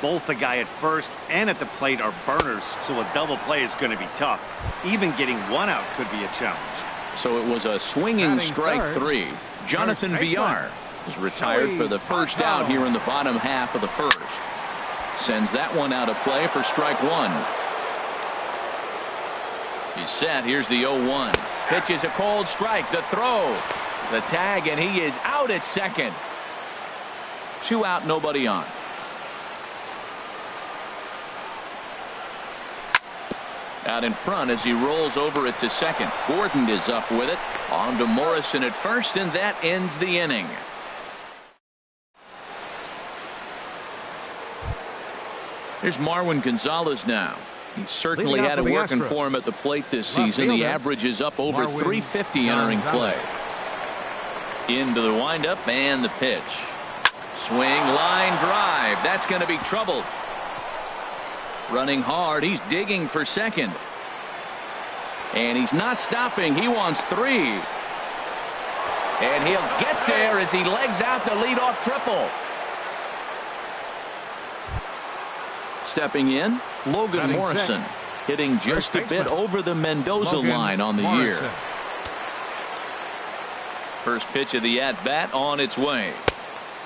Both the guy at first and at the plate are burners, so a double play is going to be tough. Even getting 1 out could be a challenge. So it was a swinging strike 3. Jonathan Villar is retired for the first out here in the bottom half of the first. Sends that one out of play for strike 1. He's set. Here's the 0-1. Pitch is a cold strike. The throw. The tag, and he is out at second. 2 out, nobody on. Out in front as he rolls over it to second. Gordon is up with it. On to Morrison at first, and that ends the inning. Here's Marwin Gonzalez now. He certainly had it working for him at the plate this season. The average is up over 350 entering play. Into the windup and the pitch. Swing, line drive. That's going to be trouble. Running hard. He's digging for second. And he's not stopping. He wants 3. And he'll get there as he legs out the leadoff triple. Stepping in, Logan Morrison, hitting just a bit over the Mendoza line on the year. First pitch of the at-bat on its way.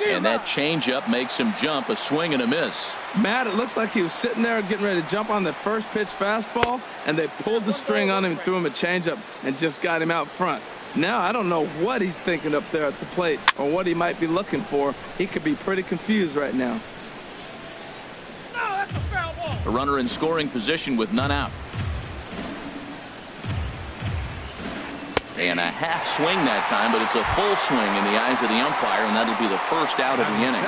And that changeup makes him jump, a swing and a miss. Matt, it looks like he was sitting there getting ready to jump on the first pitch fastball, and they pulled the string on him and threw him a changeup and just got him out front. Now I don't know what he's thinking up there at the plate or what he might be looking for. He could be pretty confused right now. A runner in scoring position with none out. And a half swing that time, but it's a full swing in the eyes of the umpire, and that'll be the first out of the inning.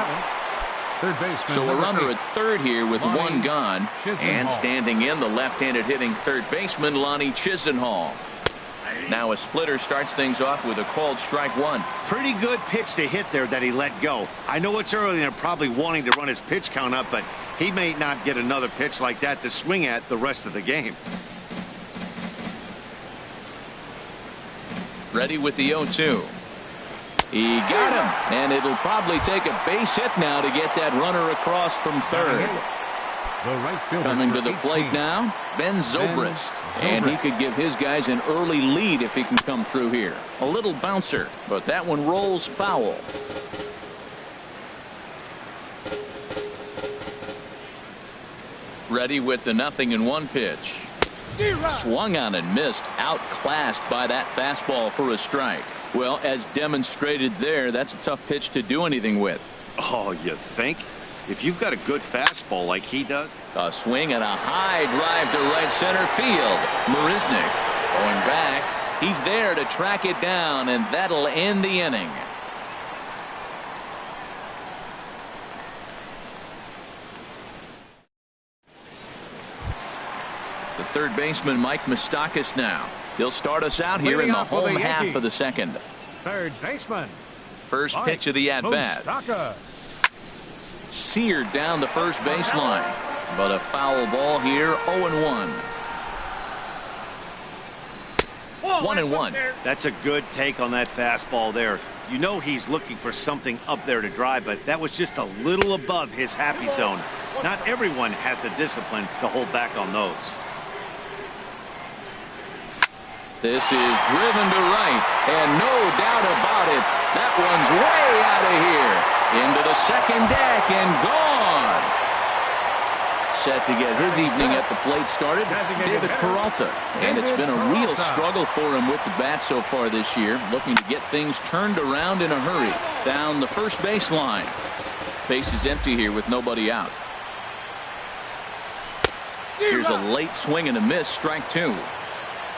So a runner at third here with one gone, and standing in the left-handed hitting third baseman Lonnie Chisenhall. Now a splitter starts things off with a called strike one. Pretty good pitch to hit there that he let go. I know it's early and they're probably wanting to run his pitch count up, but he may not get another pitch like that to swing at the rest of the game. Ready with the 0-2. He got him, and it'll probably take a base hit now to get that runner across from third. Coming to the plate now, Ben Zobrist. And he could give his guys an early lead if he can come through here. A little bouncer, but that one rolls foul. Ready with the 0-1 pitch. Swung on and missed, outclassed by that fastball for a strike. Well, as demonstrated there, that's a tough pitch to do anything with. Oh, you think? If you've got a good fastball like he does. A swing and a high drive to right center field. Marisnick going back. He's there to track it down, and that'll end the inning. The third baseman, Mike Moustakas, now. He'll start us out here in the home half of the second. Third baseman. First pitch of the at-bat. Seared down the first baseline. But a foul ball here, 0-1. 1-1. That's a good take on that fastball there. You know he's looking for something up there to drive, but that was just a little above his happy zone. Not everyone has the discipline to hold back on those. This is driven to right, and no doubt about it, that one's way out of here. Into the second deck and gone. Set to get his evening at the plate started, David Peralta. And it's been a real struggle for him with the bat so far this year, looking to get things turned around in a hurry. Down the first baseline. Base is empty here with nobody out. Here's a late swing and a miss, strike two.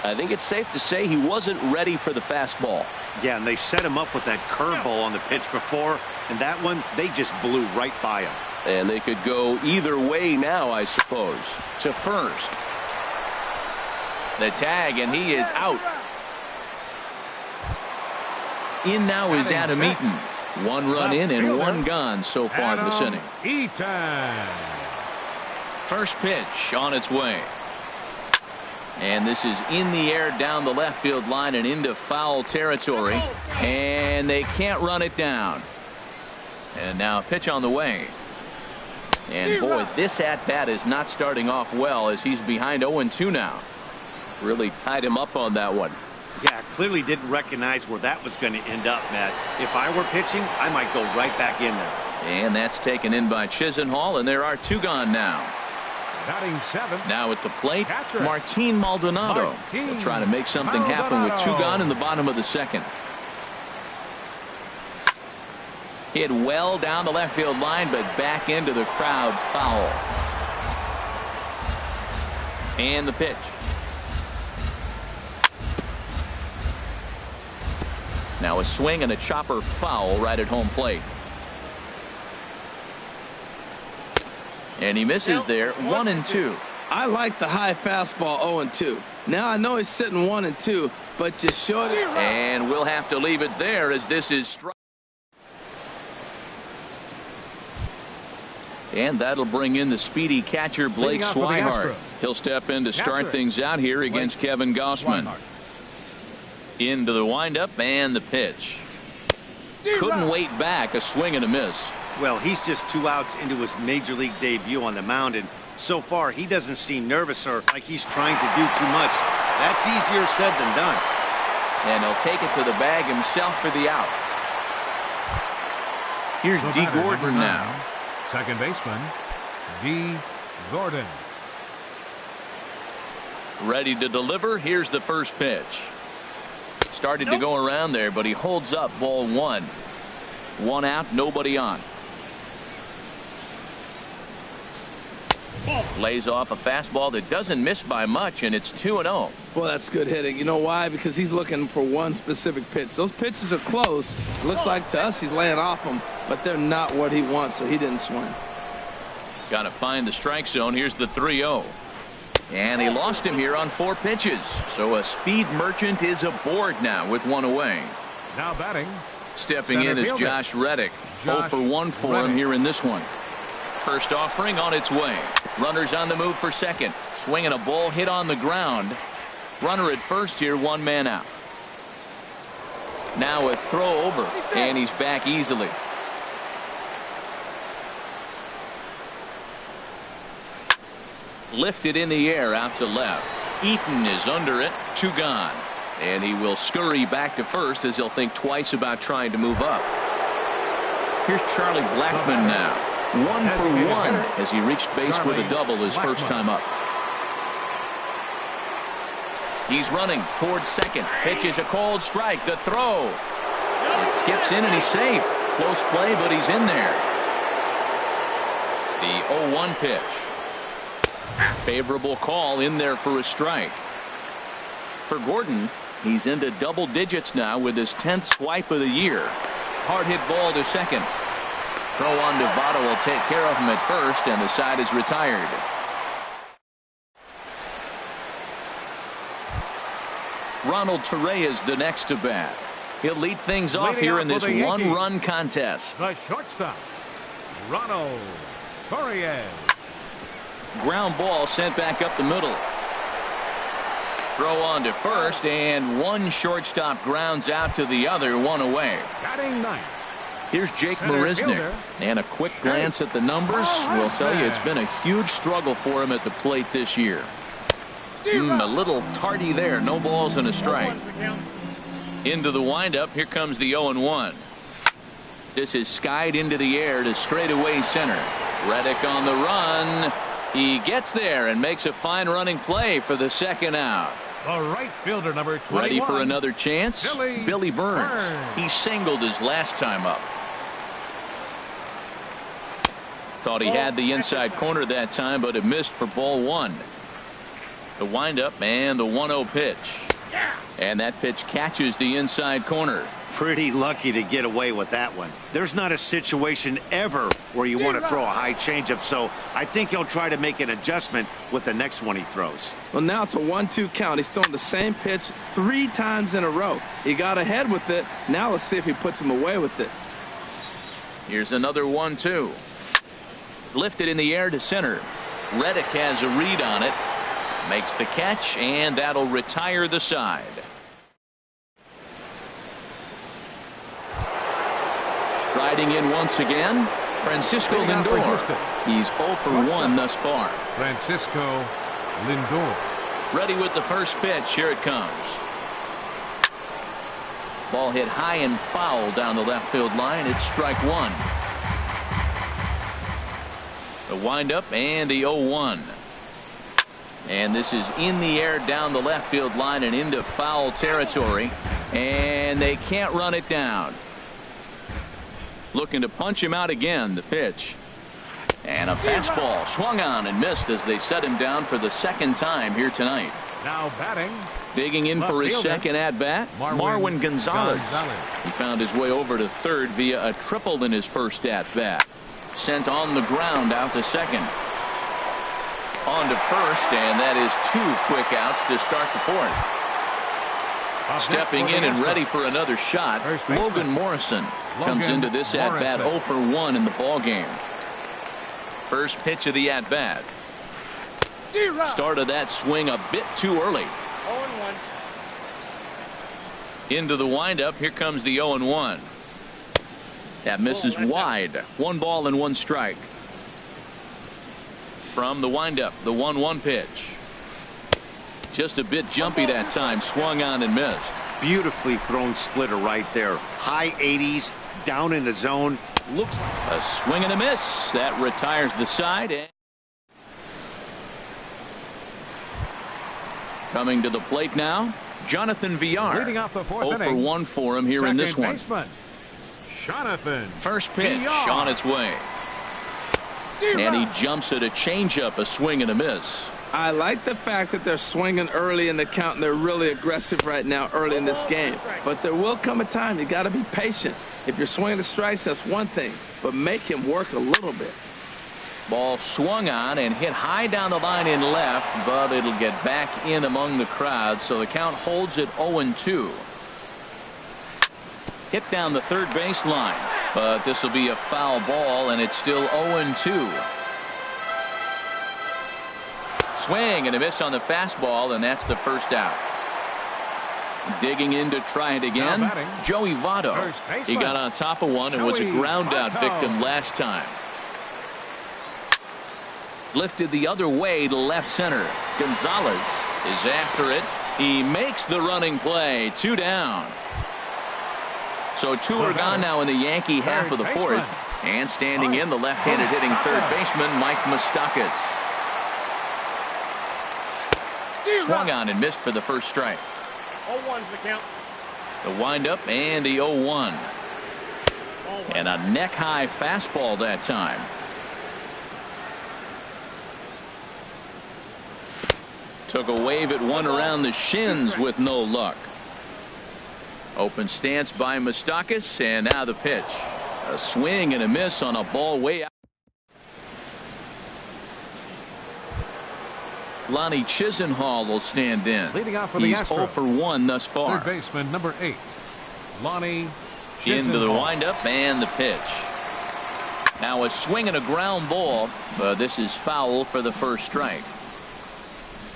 I think it's safe to say he wasn't ready for the fastball. Yeah, and they set him up with that curveball on the pitch before, and that one, they just blew right by him. And they could go either way now, I suppose. To first. The tag, and he is out. In now is Adam Eaton. One run in and one gone so far this inning. First pitch on its way. And this is in the air down the left field line and into foul territory. And they can't run it down. And now a pitch on the way. And boy, this at-bat is not starting off well as he's behind 0-2 now. Really tied him up on that one. Yeah, clearly didn't recognize where that was going to end up, Matt. If I were pitching, I might go right back in there. And that's taken in by Chisenhall, and there are two gone now. Now at the plate, Martin Maldonado will try to make something happen with two gone in the bottom of the second. Hit well down the left field line, but back into the crowd, foul. And the pitch. Now a swing and a chopper foul right at home plate. And he misses there, 1-2. I like the high fastball 0-2. Now I know he's sitting 1-2, but just short it. And we'll have to leave it there as this is strike. And that'll bring in the speedy catcher Blake Swihart. He'll step in to start things out here against Kevin Gausman. Into the windup and the pitch. Couldn't wait back, a swing and a miss. Well, he's just 2 outs into his major league debut on the mound, and So far, he doesn't seem nervous or like he's trying to do too much. That's easier said than done. And he'll take it to the bag himself for the out. Here's D. Gordon now. Second baseman, D. Gordon. Ready to deliver. Here's the first pitch. Started to go around there, but he holds up. Ball one. One out, nobody on. Lays off a fastball that doesn't miss by much, and it's 2-0. Well, that's good hitting. You know why? Because he's looking for one specific pitch. Those pitches are close. It looks like to us he's laying off them, but they're not what he wants, so he didn't swing. Got to find the strike zone. Here's the 3-0. And he lost him here on 4 pitches. So a speed merchant is aboard now with one away. Now batting. Stepping in is Josh Reddick. 0 for 1 for him here in this one. First offering on its way. Runners on the move for second. Swinging a ball hit on the ground. Runner at first here, 1 man out. Now a throw over, and he's back easily. Lifted in the air out to left. Eaton is under it. 2 gone. And he will scurry back to first as he'll think twice about trying to move up. Here's Charlie Blackmon now. 1 for 1 as he reached base with a double his first time up. He's running towards second. Pitch is a cold strike. The throw. It skips in and he's safe. Close play, but he's in there. The 0-1 pitch. Favorable call in there for a strike. For Gordon, he's into double digits now with his 10th swipe of the year. Hard hit ball to second. Throw on to Votto will take care of him at first, and the side is retired. Ronald Torreyes the next to bat. He'll lead things off here in this 1-run contest. The shortstop, Ronald Torreyes. Ground ball sent back up the middle. Throw on to first, and one shortstop grounds out to the other, 1 away. Batting ninth. Here's Jake Marisnick, and a quick glance at the numbers will tell you it's been a huge struggle for him at the plate this year. A little tardy there. No balls and a strike. Into the windup. Here comes the 0-1. This is skied into the air to straightaway center. Reddick on the run. He gets there and makes a fine running play for the second out. The right fielder, number 21. Ready for another chance? Billy Burns. He singled his last time up. Thought he had the inside corner that time, but it missed for ball 1. The windup and the 1-0 pitch. And that pitch catches the inside corner. Pretty lucky to get away with that one. There's not a situation ever where you want to throw a high changeup, so I think he'll try to make an adjustment with the next one he throws. Well, now it's a 1-2 count. He's throwing the same pitch 3 times in a row. He got ahead with it. Now let's see if he puts him away with it. Here's another 1-2. Lifted in the air to center. Reddick has a read on it. Makes the catch, and that'll retire the side. Striding in once again, Francisco Lindor. He's 0 for 1 thus far. Francisco Lindor. Ready with the first pitch. Here it comes. Ball hit high and foul down the left field line. It's strike 1. The windup and the 0-1. And this is in the air down the left field line and into foul territory. And they can't run it down. Looking to punch him out again. The pitch. And a fastball swung on and missed as they set him down for the second time here tonight. Now batting. Digging in for his second at-bat, Marwin Gonzalez. He found his way over to third via a triple in his first at-bat. Sent on the ground out to second. On to first, and that is 2 quick outs to start the 4th. Stepping in and ready for another shot, Logan Morrison comes into this at-bat 0 for 1 in the ballgame. First pitch of the at-bat. Started that swing a bit too early. 0-1. Into the windup. Here comes the 0-1. That misses wide. 1 ball and 1 strike. From the windup, the 1-1 pitch. Just a bit jumpy that time. Swung on and missed. Beautifully thrown splitter right there. High 80s, down in the zone. Looks like a swing and a miss. That retires the side. And coming to the plate now, Jonathan Villar. Leading off the 4th 0 inning. for 1 for him here in this one. Baseman, Jonathan First pitch Villar. on its way. And he jumps at a changeup, a swing and a miss. I like the fact that they're swinging early in the count, and they're really aggressive right now early in this game. But there will come a time you got to be patient. If you're swinging the strikes, that's one thing, but make him work a little bit. Ball swung on and hit high down the line in left, but it'll get back in among the crowd, so the count holds at 0-2. Hit down the third base line, but this will be a foul ball, and it's still 0-2. Swing and a miss on the fastball, and that's the first out. Digging in to try it again, Joey Votto. He got on top of one and was a ground out victim last time. Lifted the other way to left center. Gonzalez is after it. He makes the running play. 2 down. So 2 are gone now in the Yankee half of the 4th. And standing in, the left-handed hitting third baseman, Mike Moustakas. Swung on and missed for the first strike. 0-1's the count. The windup and the 0-1. And a neck-high fastball that time. Took a wave at one around the shins with no luck. Open stance by Moustakas, and now the pitch. A swing and a miss on a ball way out. Lonnie Chisenhall will stand in. Leading off for the He's Astros. 0 for 1 thus far. Third baseman number 8, Lonnie Chisenhall. Into the windup and the pitch. Now a swing and a ground ball, but this is foul for the first strike.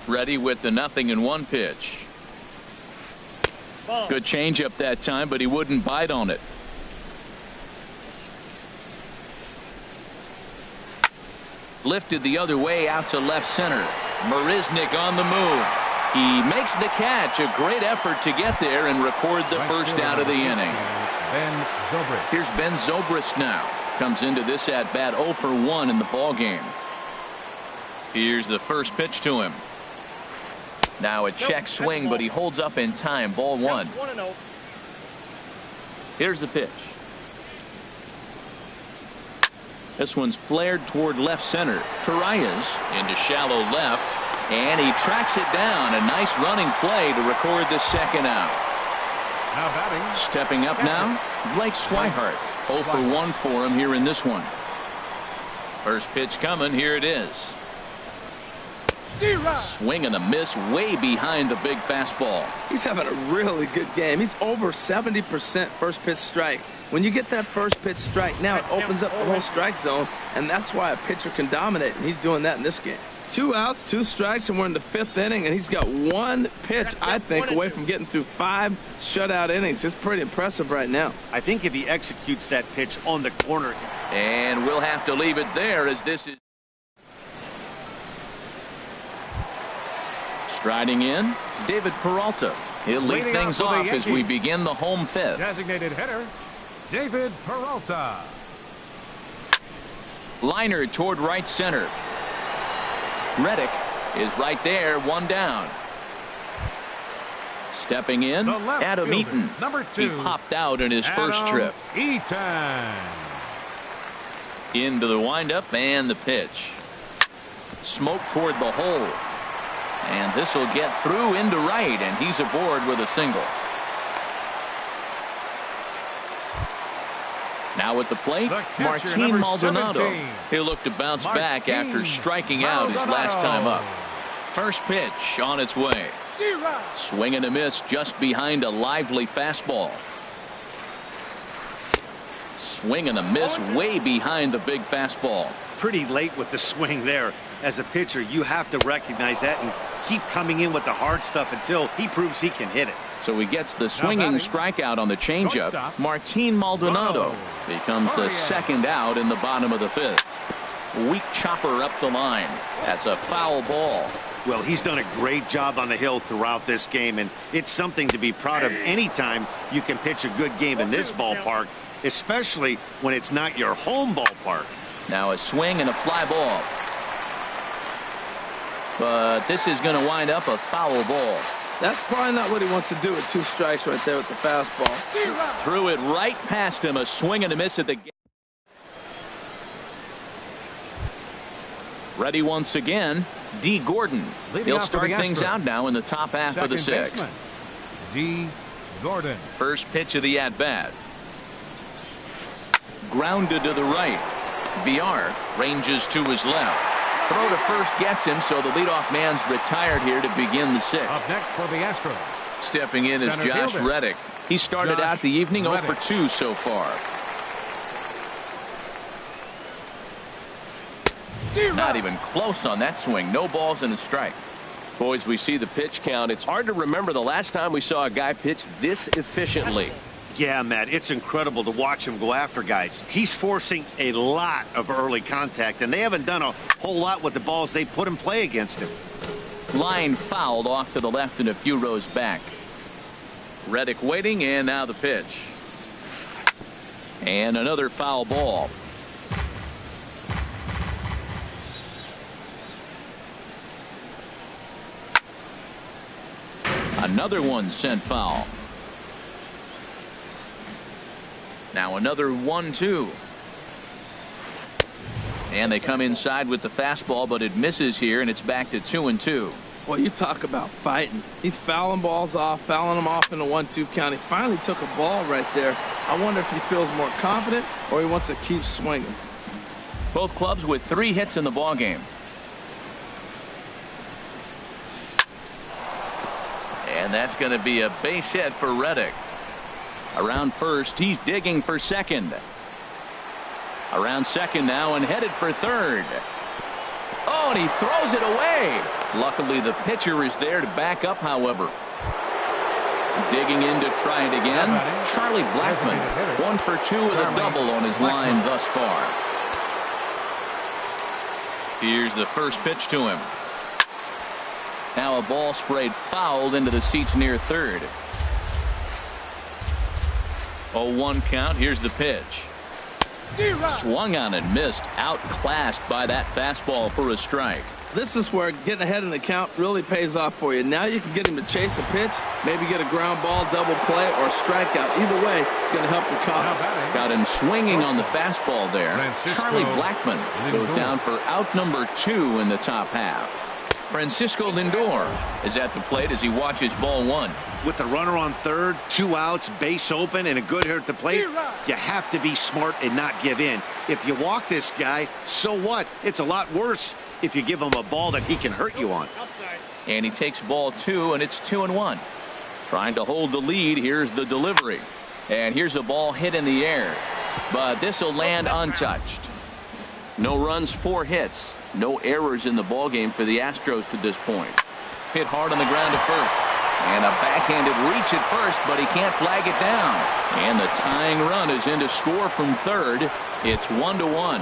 Ready with the 0-1 pitch. Good changeup that time, but he wouldn't bite on it. Lifted the other way out to left center. Marisnick on the move. He makes the catch. A great effort to get there and record the first out of the inning. Here's Ben Zobrist now. Comes into this at bat 0 for 1 in the ball game. Here's the first pitch to him. Now a check swing, but he holds up in time. Ball 1. Here's the pitch. This one's flared toward left center. Torreyes into shallow left, and he tracks it down. A nice running play to record the second out. Now batting. Stepping up now, Blake Swihart. 0 for 1 for him here in this one. First pitch coming. Here it is. Swing and a miss way behind the big fastball. He's having a really good game. He's over 70% first pitch strike. When you get that first pitch strike, now it opens up the whole strike zone, and that's why a pitcher can dominate, and he's doing that in this game. 2 outs, 2 strikes, and we're in the 5th inning, and he's got 1 pitch, I think, away from getting through 5 shutout innings. It's pretty impressive right now. I think if he executes that pitch on the corner. And we'll have to leave it there as this is. Striding in, David Peralta. He'll lead things off as we begin the home 5th. Designated hitter, David Peralta. Liner toward right center. Reddick is right there, 1 down. Stepping in, Adam Eaton. Number 2. He popped out in his first trip. Eaton. Into the windup and the pitch. Smoke toward the hole. And this will get through into right, and he's aboard with a single. Now at the plate, Martin Maldonado. He'll look to bounce back after striking out his last time up. First pitch on its way. Swing and a miss just behind a lively fastball. Swing and a miss way behind the big fastball. Pretty late with the swing there. As a pitcher, you have to recognize that and keep coming in with the hard stuff until he proves he can hit it. So he gets the swinging strikeout on the changeup. Martin Maldonado becomes the second out in the bottom of the 5th. Weak chopper up the line. That's a foul ball. Well, he's done a great job on the hill throughout this game, and it's something to be proud of anytime you can pitch a good game in this ballpark, especially when it's not your home ballpark. Now a swing and a fly ball. But this is going to wind up a foul ball. That's probably not what he wants to do with 2 strikes right there with the fastball. Threw it right past him. A swing and a miss at the game. Ready once again, D. Gordon. He'll start things out now in the top half of the 6th. D. Gordon. First pitch of the at-bat. Grounded to the right. VR ranges to his left. Throw to first gets him, so the leadoff man's retired here to begin the 6th. Up next for the Astros. Stepping in is Josh Reddick. He started out the evening 0 for 2 so far. Not even close on that swing. No balls and a strike. Boys, we see the pitch count. It's hard to remember the last time we saw a guy pitch this efficiently. Yeah, Matt, it's incredible to watch him go after guys. He's forcing a lot of early contact, and they haven't done a whole lot with the balls they put in play against him. Line fouled off to the left and a few rows back. Reddick waiting, and now the pitch. And another foul ball. Another one sent foul. Now another 1-2. And they come inside with the fastball, but it misses here, and it's back to 2-2. Well, you talk about fighting. He's fouling balls off, fouling them off in the 1-2 count. He finally took a ball right there. I wonder if he feels more confident or he wants to keep swinging. Both clubs with 3 hits in the ballgame. And that's going to be a base hit for Reddick. Around first, he's digging for second. Around second now and headed for third. Oh, and he throws it away. Luckily, the pitcher is there to back up, however. Digging in to try it again. Charlie Blackmon, 1 for 2 with a double on his line thus far. Here's the first pitch to him. Now a ball sprayed fouled into the seats near third. 0-1 count. Here's the pitch. Swung on and missed. Outclassed by that fastball for a strike. This is where getting ahead in the count really pays off for you. Now you can get him to chase a pitch, maybe get a ground ball, double play, or strikeout. Either way, it's going to help your cause. Got him swinging on the fastball there. Charlie Blackmon goes down for out number 2 in the top half. Francisco Lindor is at the plate as he watches ball 1. With the runner on third, 2 outs, base open, and a good hitter at the plate, you have to be smart and not give in. If you walk this guy, so what? It's a lot worse if you give him a ball that he can hurt you on. And he takes ball 2, and it's 2-1. Trying to hold the lead. Here's the delivery. And here's a ball hit in the air. But this will land untouched. No runs, 4 hits. No errors in the ballgame for the Astros to this point. Hit hard on the ground to first. And a backhanded reach at first, but he can't flag it down. And the tying run is in to score from third. It's 1-1.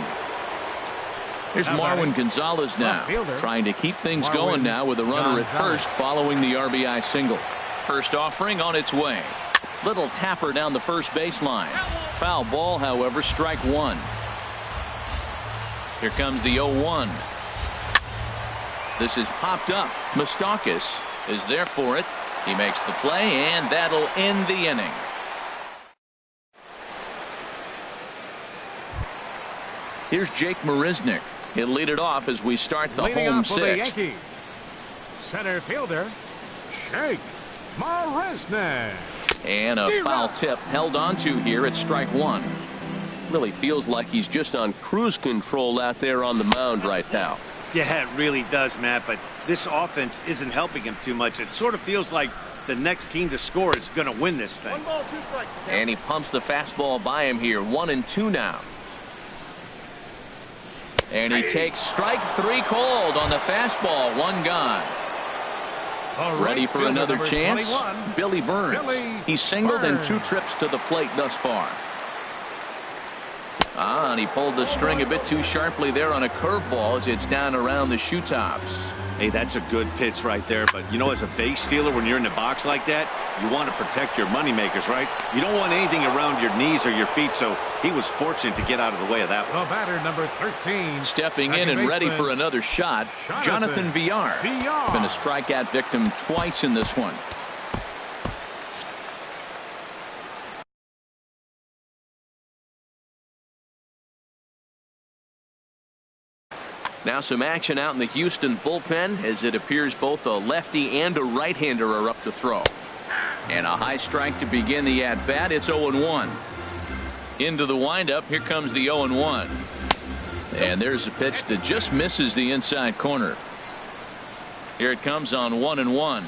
Here's Marwin Gonzalez now, trying to keep things going now with a runner at first following the RBI single. First offering on its way. Little tapper down the first baseline. Foul ball, however, strike 1. Here comes the 0-1. This is popped up. Moustakas is there for it. He makes the play, and that'll end the inning. Here's Jake Marisnick. He'll lead it off as we start the home 6th. Center fielder, Jake Marisnick. And a foul tip held onto here at strike 1. Really feels like he's just on cruise control out there on the mound right now. Yeah, it really does, Matt, but this offense isn't helping him too much. It sort of feels like the next team to score is going to win this thing. 1 ball, 2 strikes. And he pumps the fastball by him here. 1-2 now. And he takes strike 3 called on the fastball. 1 gone. Ready for another chance? 21, Billy Burns. He's singled and 2 trips to the plate thus far. And he pulled the string a bit too sharply there on a curveball as it's down around the shoe tops. Hey, that's a good pitch right there. But, you know, as a base stealer, when you're in the box like that, you want to protect your moneymakers, right? You don't want anything around your knees or your feet, so he was fortunate to get out of the way of that one. The batter, number 13. Stepping in and ready for another shot, Jonathan Villar. Been a strikeout victim twice in this one. Now some action out in the Houston bullpen as it appears both a lefty and a right-hander are up to throw. And a high strike to begin the at-bat. It's 0-1. Into the windup. Here comes the 0-1. And there's a pitch that just misses the inside corner. Here it comes on 1-1.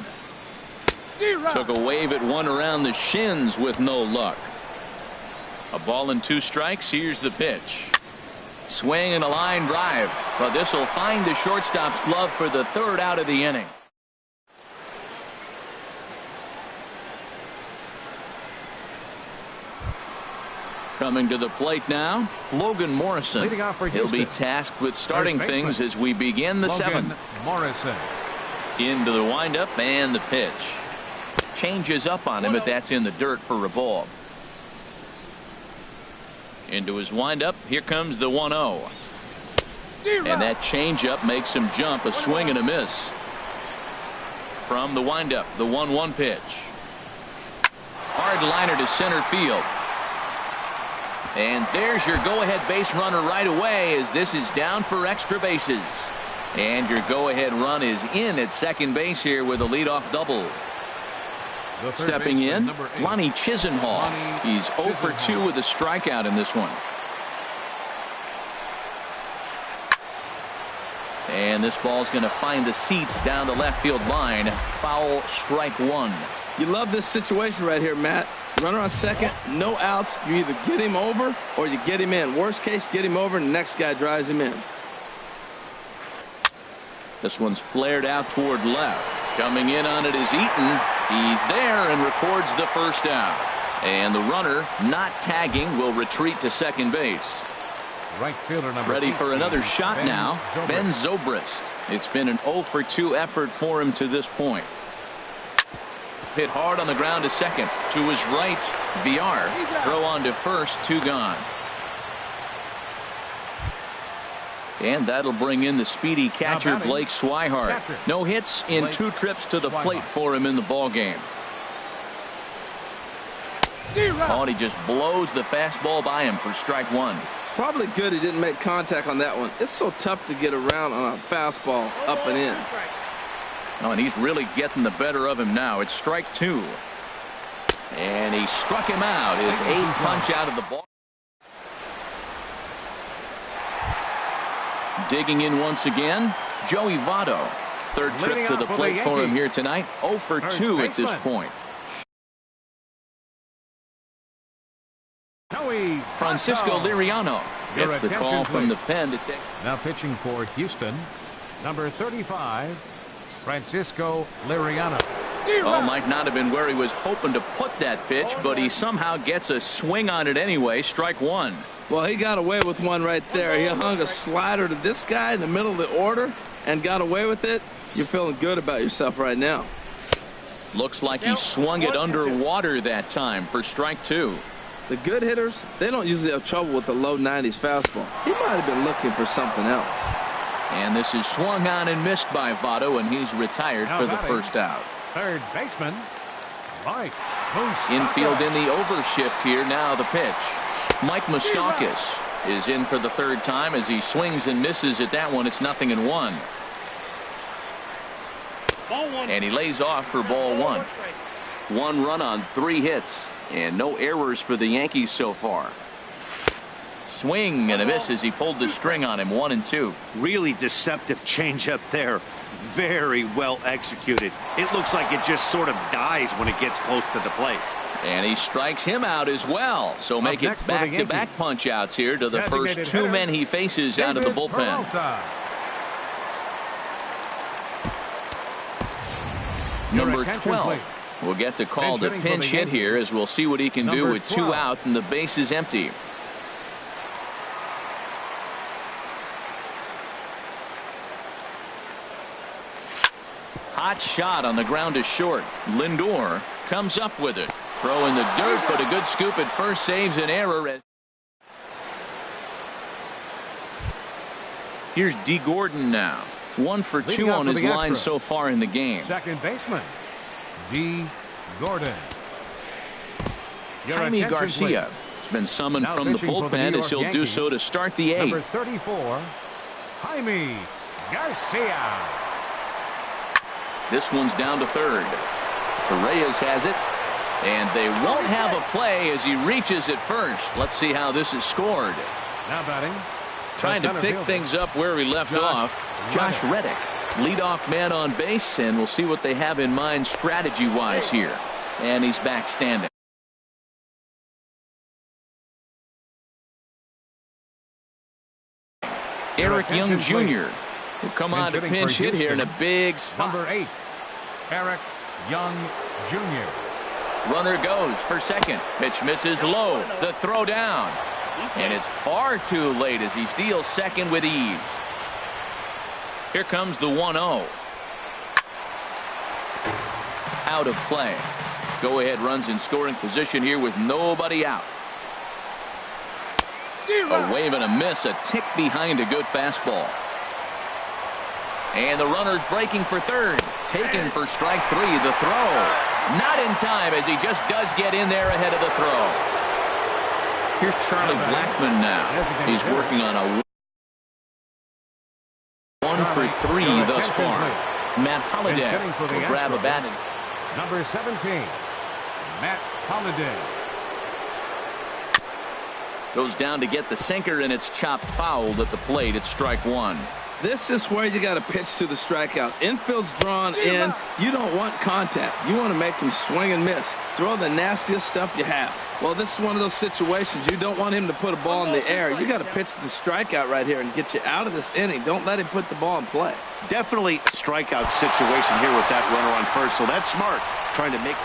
Took a wave at one around the shins with no luck. A ball and 2 strikes. Here's the pitch. Swing and a line drive, but this will find the shortstop's glove for the 3rd out of the inning. Coming to the plate now, Logan Morrison. He'll be tasked with starting things as we begin the 7th. Morrison. Into the windup and the pitch. Changes up on him, but that's in the dirt for a ball. Into his windup. Here comes the 1-0. And that changeup makes him jump. A swing and a miss. From the windup, the 1-1 pitch. Hard liner to center field. And there's your go-ahead base runner right away as this is down for extra bases. And your go-ahead run is in at second base here with a leadoff double. Stepping in, Lonnie Chisenhall. He's 0 for 2 with a strikeout in this one. And this ball's going to find the seats down the left field line. Foul, strike 1. You love this situation right here, Matt. Runner on second, no outs. You either get him over or you get him in. Worst case, get him over and the next guy drives him in. This one's flared out toward left. Coming in on it is Eaton. He's there and records the 1st out. And the runner, not tagging, will retreat to second base. Right fielder number ready for 18, another shot now. Ben Zobrist. It's been an 0 for 2 effort for him to this point. Hit hard on the ground to second. To his right, Villar. Throw on to first, 2 gone. And that'll bring in the speedy catcher Blake Swihart. No hits in 2 trips to the plate for him in the ball game. Oh, and he just blows the fastball by him for strike 1. Probably good he didn't make contact on that one. It's so tough to get around on a fastball up and in. Oh, and he's really getting the better of him now. It's strike 2. And he struck him out. His 8th punch out of the ball. Digging in once again, Joey Votto. 3rd trip to the plate for him here tonight. 0 for 2 at this point. Francisco Liriano gets the call from the pen to take. Now pitching for Houston, number 35, Francisco Liriano. Oh, might not have been where he was hoping to put that pitch, but he somehow gets a swing on it anyway. Strike 1. Well, he got away with one right there. He hung a slider to this guy in the middle of the order and got away with it. You're feeling good about yourself right now. Looks like he swung it underwater that time for strike 2. The good hitters, they don't usually have trouble with the low 90s fastball. He might have been looking for something else. And this is swung on and missed by Votto, and he's retired for the 1st out. 3rd baseman, Mike. Infield in the overshift here. Now the pitch. Mike Moustakas is in for the 3rd time as he swings and misses at that one. It's 0-1. And he lays off for ball 1. 1 run on 3 hits and no errors for the Yankees so far. Swing and a miss as he pulled the string on him. 1-2. Really deceptive changeup there. Very well executed. It looks like it just sort of dies when it gets close to the plate. And he strikes him out as well. So make it back-to-back punch outs here to the first 2 men he faces out of the bullpen. Number 12 will get the call to pinch hit here as we'll see what he can do with 2 out and the base is empty. Hot shot on the ground is short. Lindor comes up with it. Throw in the dirt, but a good scoop at first saves an error. Here's D. Gordon now. 1 for 2 on his line so far in the game. Second baseman, D. Gordon. Jaime Garcia has been summoned from the bullpen as he'll do so to start the 8th. Number 34, Jaime Garcia. This one's down to third. Torreyes has it, and they won't have a play as he reaches at first. Let's see how this is scored. Now batting, trying to pick things up where he left off. Josh Reddick, leadoff man on base, and we'll see what they have in mind strategy-wise here. And he's back standing. Eric Young Jr. will come on to pinch hit here in a big spot. Number 8, Eric Young Jr. Runner goes for second. Pitch misses low. The throw down. And it's far too late as he steals second with ease. Here comes the 1-0. Out of play. Go ahead runs in scoring position here with nobody out. A wave and a miss, a tick behind a good fastball. And the runner's breaking for third. Taken for strike 3. The throw. Not in time as he just does get in there ahead of the throw. Here's Charlie Blackmon now. He's working on a 1 for 3 thus far. Matt Holliday will grab a bat. Number 17, Matt Holliday. Goes down to get the sinker, and it's chopped fouled at the plate. It's strike 1. This is where you got to pitch to the strikeout. Infield's drawn in. You don't want contact. You want to make him swing and miss. Throw the nastiest stuff you have. Well, this is one of those situations. You don't want him to put a ball in the air. You got to pitch to the strikeout right here and get you out of this inning. Don't let him put the ball in play. Definitely a strikeout situation here with that runner on first, so that's smart. Trying to make.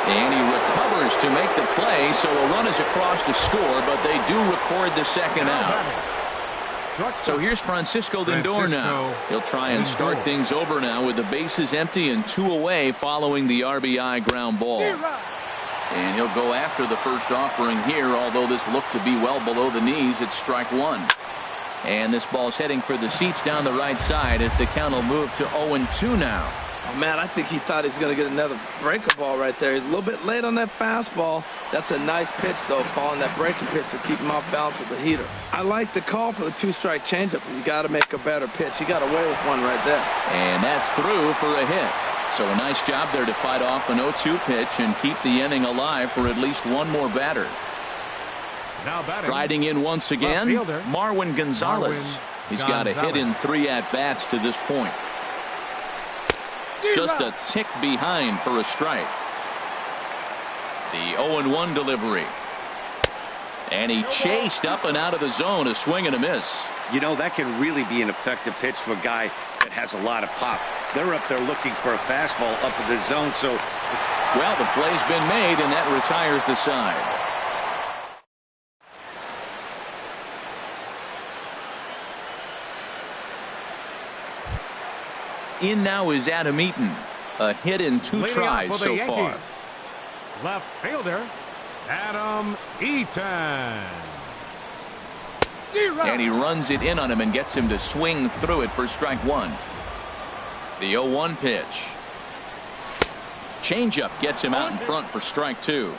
And he recovers to make the play, so a run is across to score, but they do record the second out. So here's Francisco Lindor now. He'll try and start things over now with the bases empty and 2 away following the RBI ground ball. And he'll go after the first offering here, although this looked to be well below the knees. It's strike 1. And this ball's heading for the seats down the right side as the count will move to 0-2 now. Oh, man, I think he thought he's going to get another breaker ball right there. He's a little bit late on that fastball. That's a nice pitch, though, following that breaking pitch to keep him off balance with the heater. I like the call for the 2-strike changeup. You got to make a better pitch. He got away with one right there. And that's through for a hit. So a nice job there to fight off an 0-2 pitch and keep the inning alive for at least one more batter. Now striding in once again, Marwin Gonzalez. He's got a hit in 3 at-bats to this point. Just a tick behind for a strike. The 0-1 delivery. And he chased up and out of the zone, a swing and a miss. You know, that can really be an effective pitch to a guy that has a lot of pop. They're up there looking for a fastball up in the zone, so. Well, the play's been made, and that retires the side. In now is Adam Eaton. A hit in 2 tries so far. Left fielder, Adam Eaton. And he runs it in on him and gets him to swing through it for strike 1. The 0-1 pitch. Changeup gets him out in front for strike 2.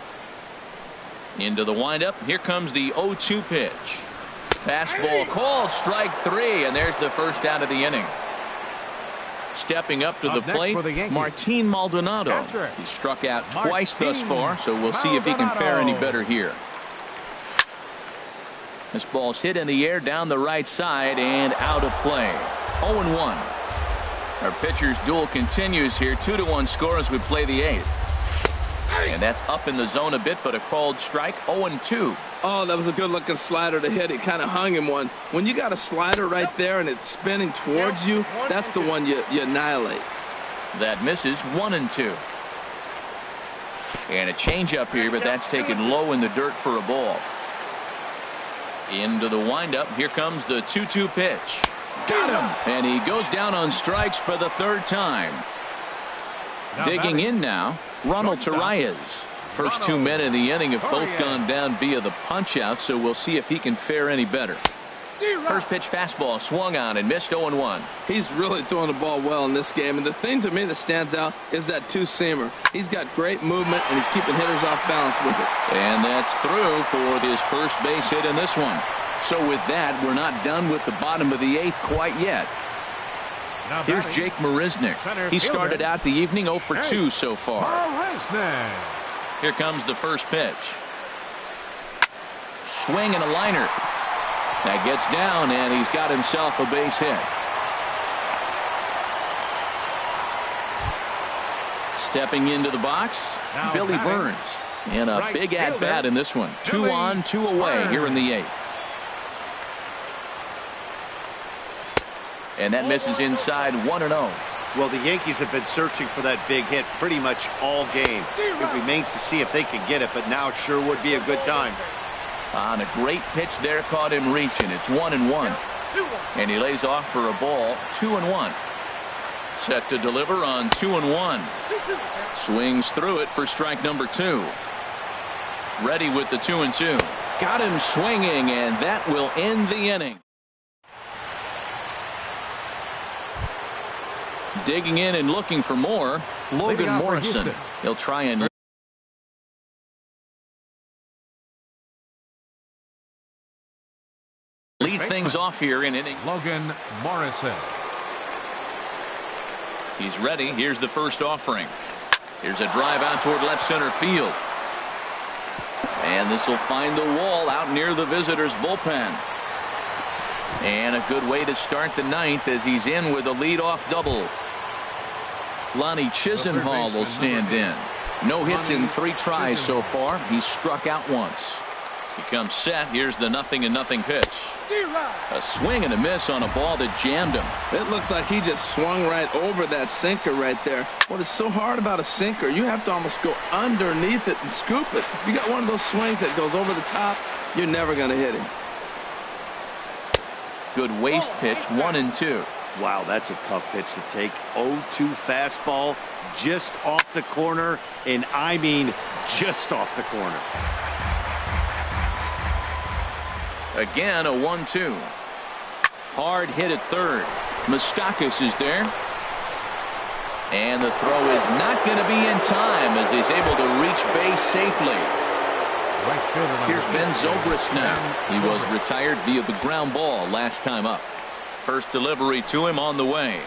Into the windup. Here comes the 0-2 pitch. Fastball called, strike 3, and there's the first out of the inning. Stepping up to the plate, Martin Maldonado. He struck out twice thus far, so we'll see if he can fare any better here. This ball's hit in the air down the right side and out of play. 0-1. Our pitcher's duel continues here. 2-1 score as we play the 8th. And that's up in the zone a bit, but a called strike. 0-2. Oh, that was a good-looking slider to hit. He kind of hung him one. When you got a slider right there and it's spinning towards you, that's the one you annihilate. That misses. 1-2. And a changeup here, but that's taken low in the dirt for a ball. Into the windup. Here comes the 2-2 pitch. Got him. And he goes down on strikes for the 3rd time. Digging in now, Ronald Torreyes. First 2 men in the inning have both gone down via the punch out, so we'll see if he can fare any better. First pitch fastball swung on and missed 0-1. He's really throwing the ball well in this game, and the thing to me that stands out is that two-seamer. He's got great movement, and he's keeping hitters off balance with it. And that's through for his first base hit in this one. So with that, we're not done with the bottom of the 8th quite yet. Here's Jake Marisnick. He started out the evening 0 for 2 so far. Here comes the first pitch. Swing and a liner. That gets down, and he's got himself a base hit. Stepping into the box, Billy Burns. And a big at-bat in this one. 2 on, 2 away here in the 8th. And that misses inside 1-0. Well, the Yankees have been searching for that big hit pretty much all game. It remains to see if they can get it, but now it sure would be a good time. On a great pitch there, caught him reaching. It's 1-1. And he lays off for a ball, 2-1. Set to deliver on 2-1. Swings through it for strike number 2. Ready with the 2-2. Got him swinging, and that will end the inning. Digging in and looking for more, Logan Morrison. He'll try and lead things off here in inning. Logan Morrison. He's ready. Here's the first offering. Here's a drive out toward left center field. And this will find the wall out near the visitors' bullpen. And a good way to start the 9th as he's in with a leadoff double. Lonnie Chisenhall will stand in. No hits in 3 tries so far. He's struck out once. He comes set. Here's the 0-0 pitch. A swing and a miss on a ball that jammed him. It looks like he just swung right over that sinker right there. What is so hard about a sinker, you have to almost go underneath it and scoop it. If you got one of those swings that goes over the top, you're never going to hit him. Good waist pitch, 1-2. Wow, that's a tough pitch to take. 0-2 fastball just off the corner, and I mean just off the corner. Again, a 1-2. Hard hit at third. Moustakas is there. And the throw is not going to be in time as he's able to reach base safely. Here's Ben Zobrist now. He was retired via the ground ball last time up. First delivery to him on the way.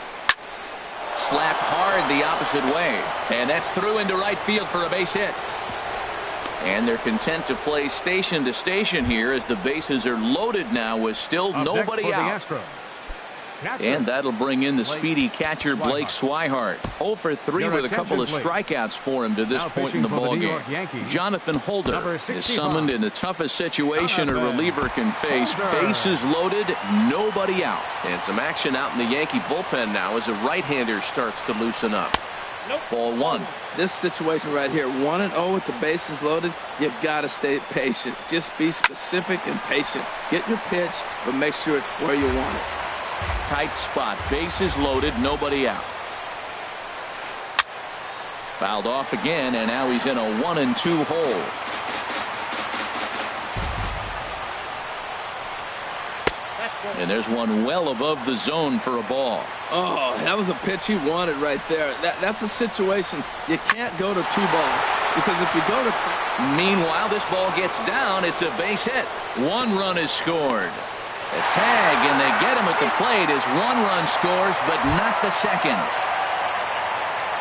Slapped hard the opposite way. And that's through into right field for a base hit. And they're content to play station to station here as the bases are loaded now with still nobody out. And that'll bring in the speedy catcher Blake Swihart. 0 for 3 with a couple of strikeouts for him to this point in the ballgame. Jonathan Holder is summoned in the toughest situation a reliever can face. Bases loaded, nobody out. And some action out in the Yankee bullpen now as a right-hander starts to loosen up. Ball 1. This situation right here, 1-0 with the bases loaded, you've got to stay patient. Just be specific and patient. Get your pitch, but make sure it's where you want it. Tight spot. Bases loaded. Nobody out. Fouled off again, and now he's in a 1-2 hole. And there's one well above the zone for a ball. Oh, that was a pitch he wanted right there. That's a situation you can't go to 2 balls, because if you go to... Meanwhile, this ball gets down. It's a base hit. 1 run is scored. A tag, and they get him at the plate as 1 run scores, but not the second.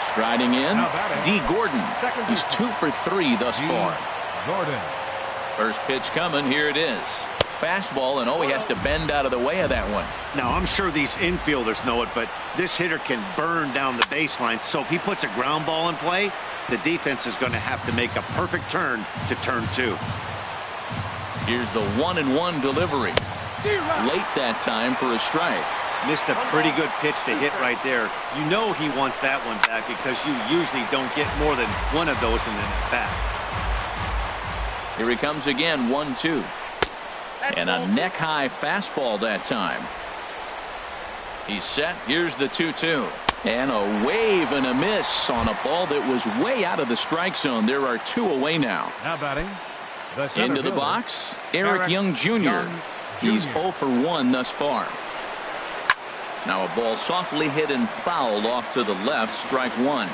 Striding in, D. Gordon. He's 2 for 3 thus far. Gordon. First pitch coming. Here it is. Fastball, and he has to bend out of the way of that one. Now, I'm sure these infielders know it, but this hitter can burn down the baseline. So if he puts a ground ball in play, the defense is going to have to make a perfect turn to turn 2. Here's the 1-1 delivery. Late that time for a strike. Missed a pretty good pitch to hit right there. You know he wants that one back because you usually don't get more than one of those in an at-bat. Here he comes again, 1-2. And a neck-high fastball that time. He's set. Here's the 2-2. And a wave and a miss on a ball that was way out of the strike zone. There are 2 away now. Now batting. Into the box, Eric Young Jr. He's 0 for 1 thus far. Now a ball softly hit and fouled off to the left. Strike 1.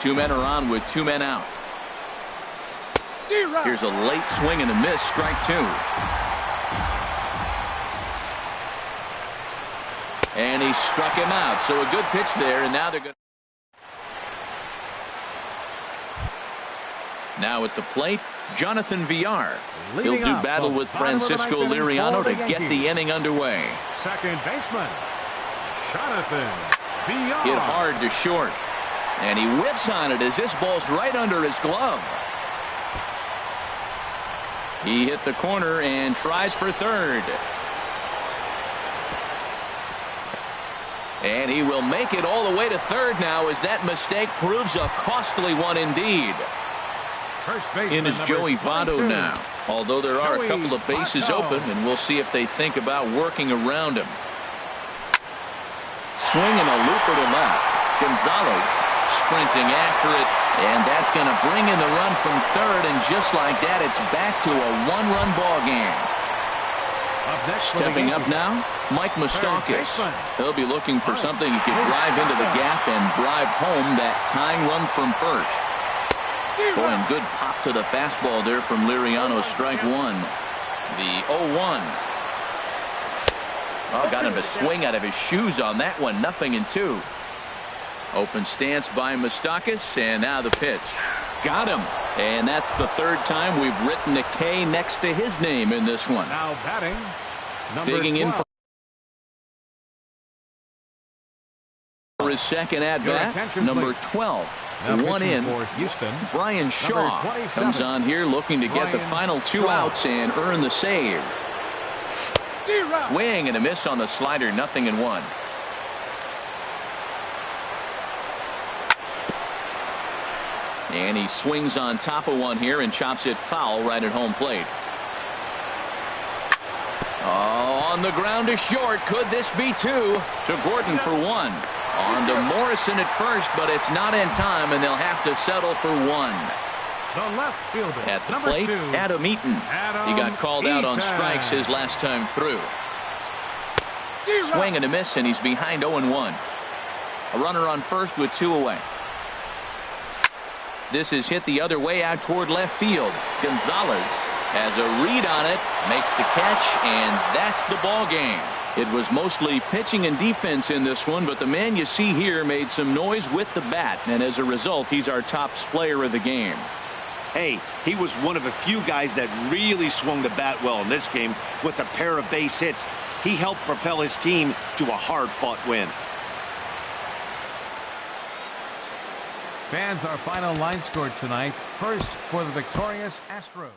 2 men are on with 2 men out. Here's a late swing and a miss. Strike 2. And he struck him out. So a good pitch there, and now they're going. Now at the plate, Jonathan Villar. He'll do battle with Francisco Liriano to get the inning underway. Second baseman, Jonathan Villar. Hit hard to short. And he whips on it as this ball's right under his glove. He hit the corner and tries for third. And he will make it all the way to third now as that mistake proves a costly one indeed. In is Joey Votto now. Although there are a couple of bases open, and we'll see if they think about working around him. Swinging a looper to left. Gonzalez sprinting after it, and that's going to bring in the run from third, and just like that, it's back to a 1-run ball game. Stepping up now, Mike Moustakas. He'll be looking for something he can drive into the gap and drive home that tying run from first. Boy, and good pop to the fastball there from Liriano. Strike 1. The 0-1. Oh, got him to swing out of his shoes on that one. 0-2. Open stance by Moustakas, and now the pitch. Got him. And that's the 3rd time we've written a K next to his name in this one. Now batting, number digging 12. in for his second at bat, number 12. One in. Houston, Brian Shaw comes on here looking to get the final 2 outs and earn the save. Swing and a miss on the slider. 0-1. And he swings on top of one here and chops it foul right at home plate. Oh, on the ground to short. Could this be 2? To Gordon for 1. On to Morrison at first, but it's not in time, and they'll have to settle for 1. The left fielder, at the number plate, 2, Adam Eaton. He got called out on strikes his last time through. Swing and a miss, and he's behind 0-1. A runner on first with 2 away. This is hit the other way out toward left field. Gonzalez has a read on it, makes the catch, and that's the ball game. It was mostly pitching and defense in this one, but the man you see here made some noise with the bat, and as a result, he's our top player of the game. Hey, he was one of a few guys that really swung the bat well in this game with a pair of base hits. He helped propel his team to a hard-fought win. Fans, our final line score tonight. First for the victorious Astros.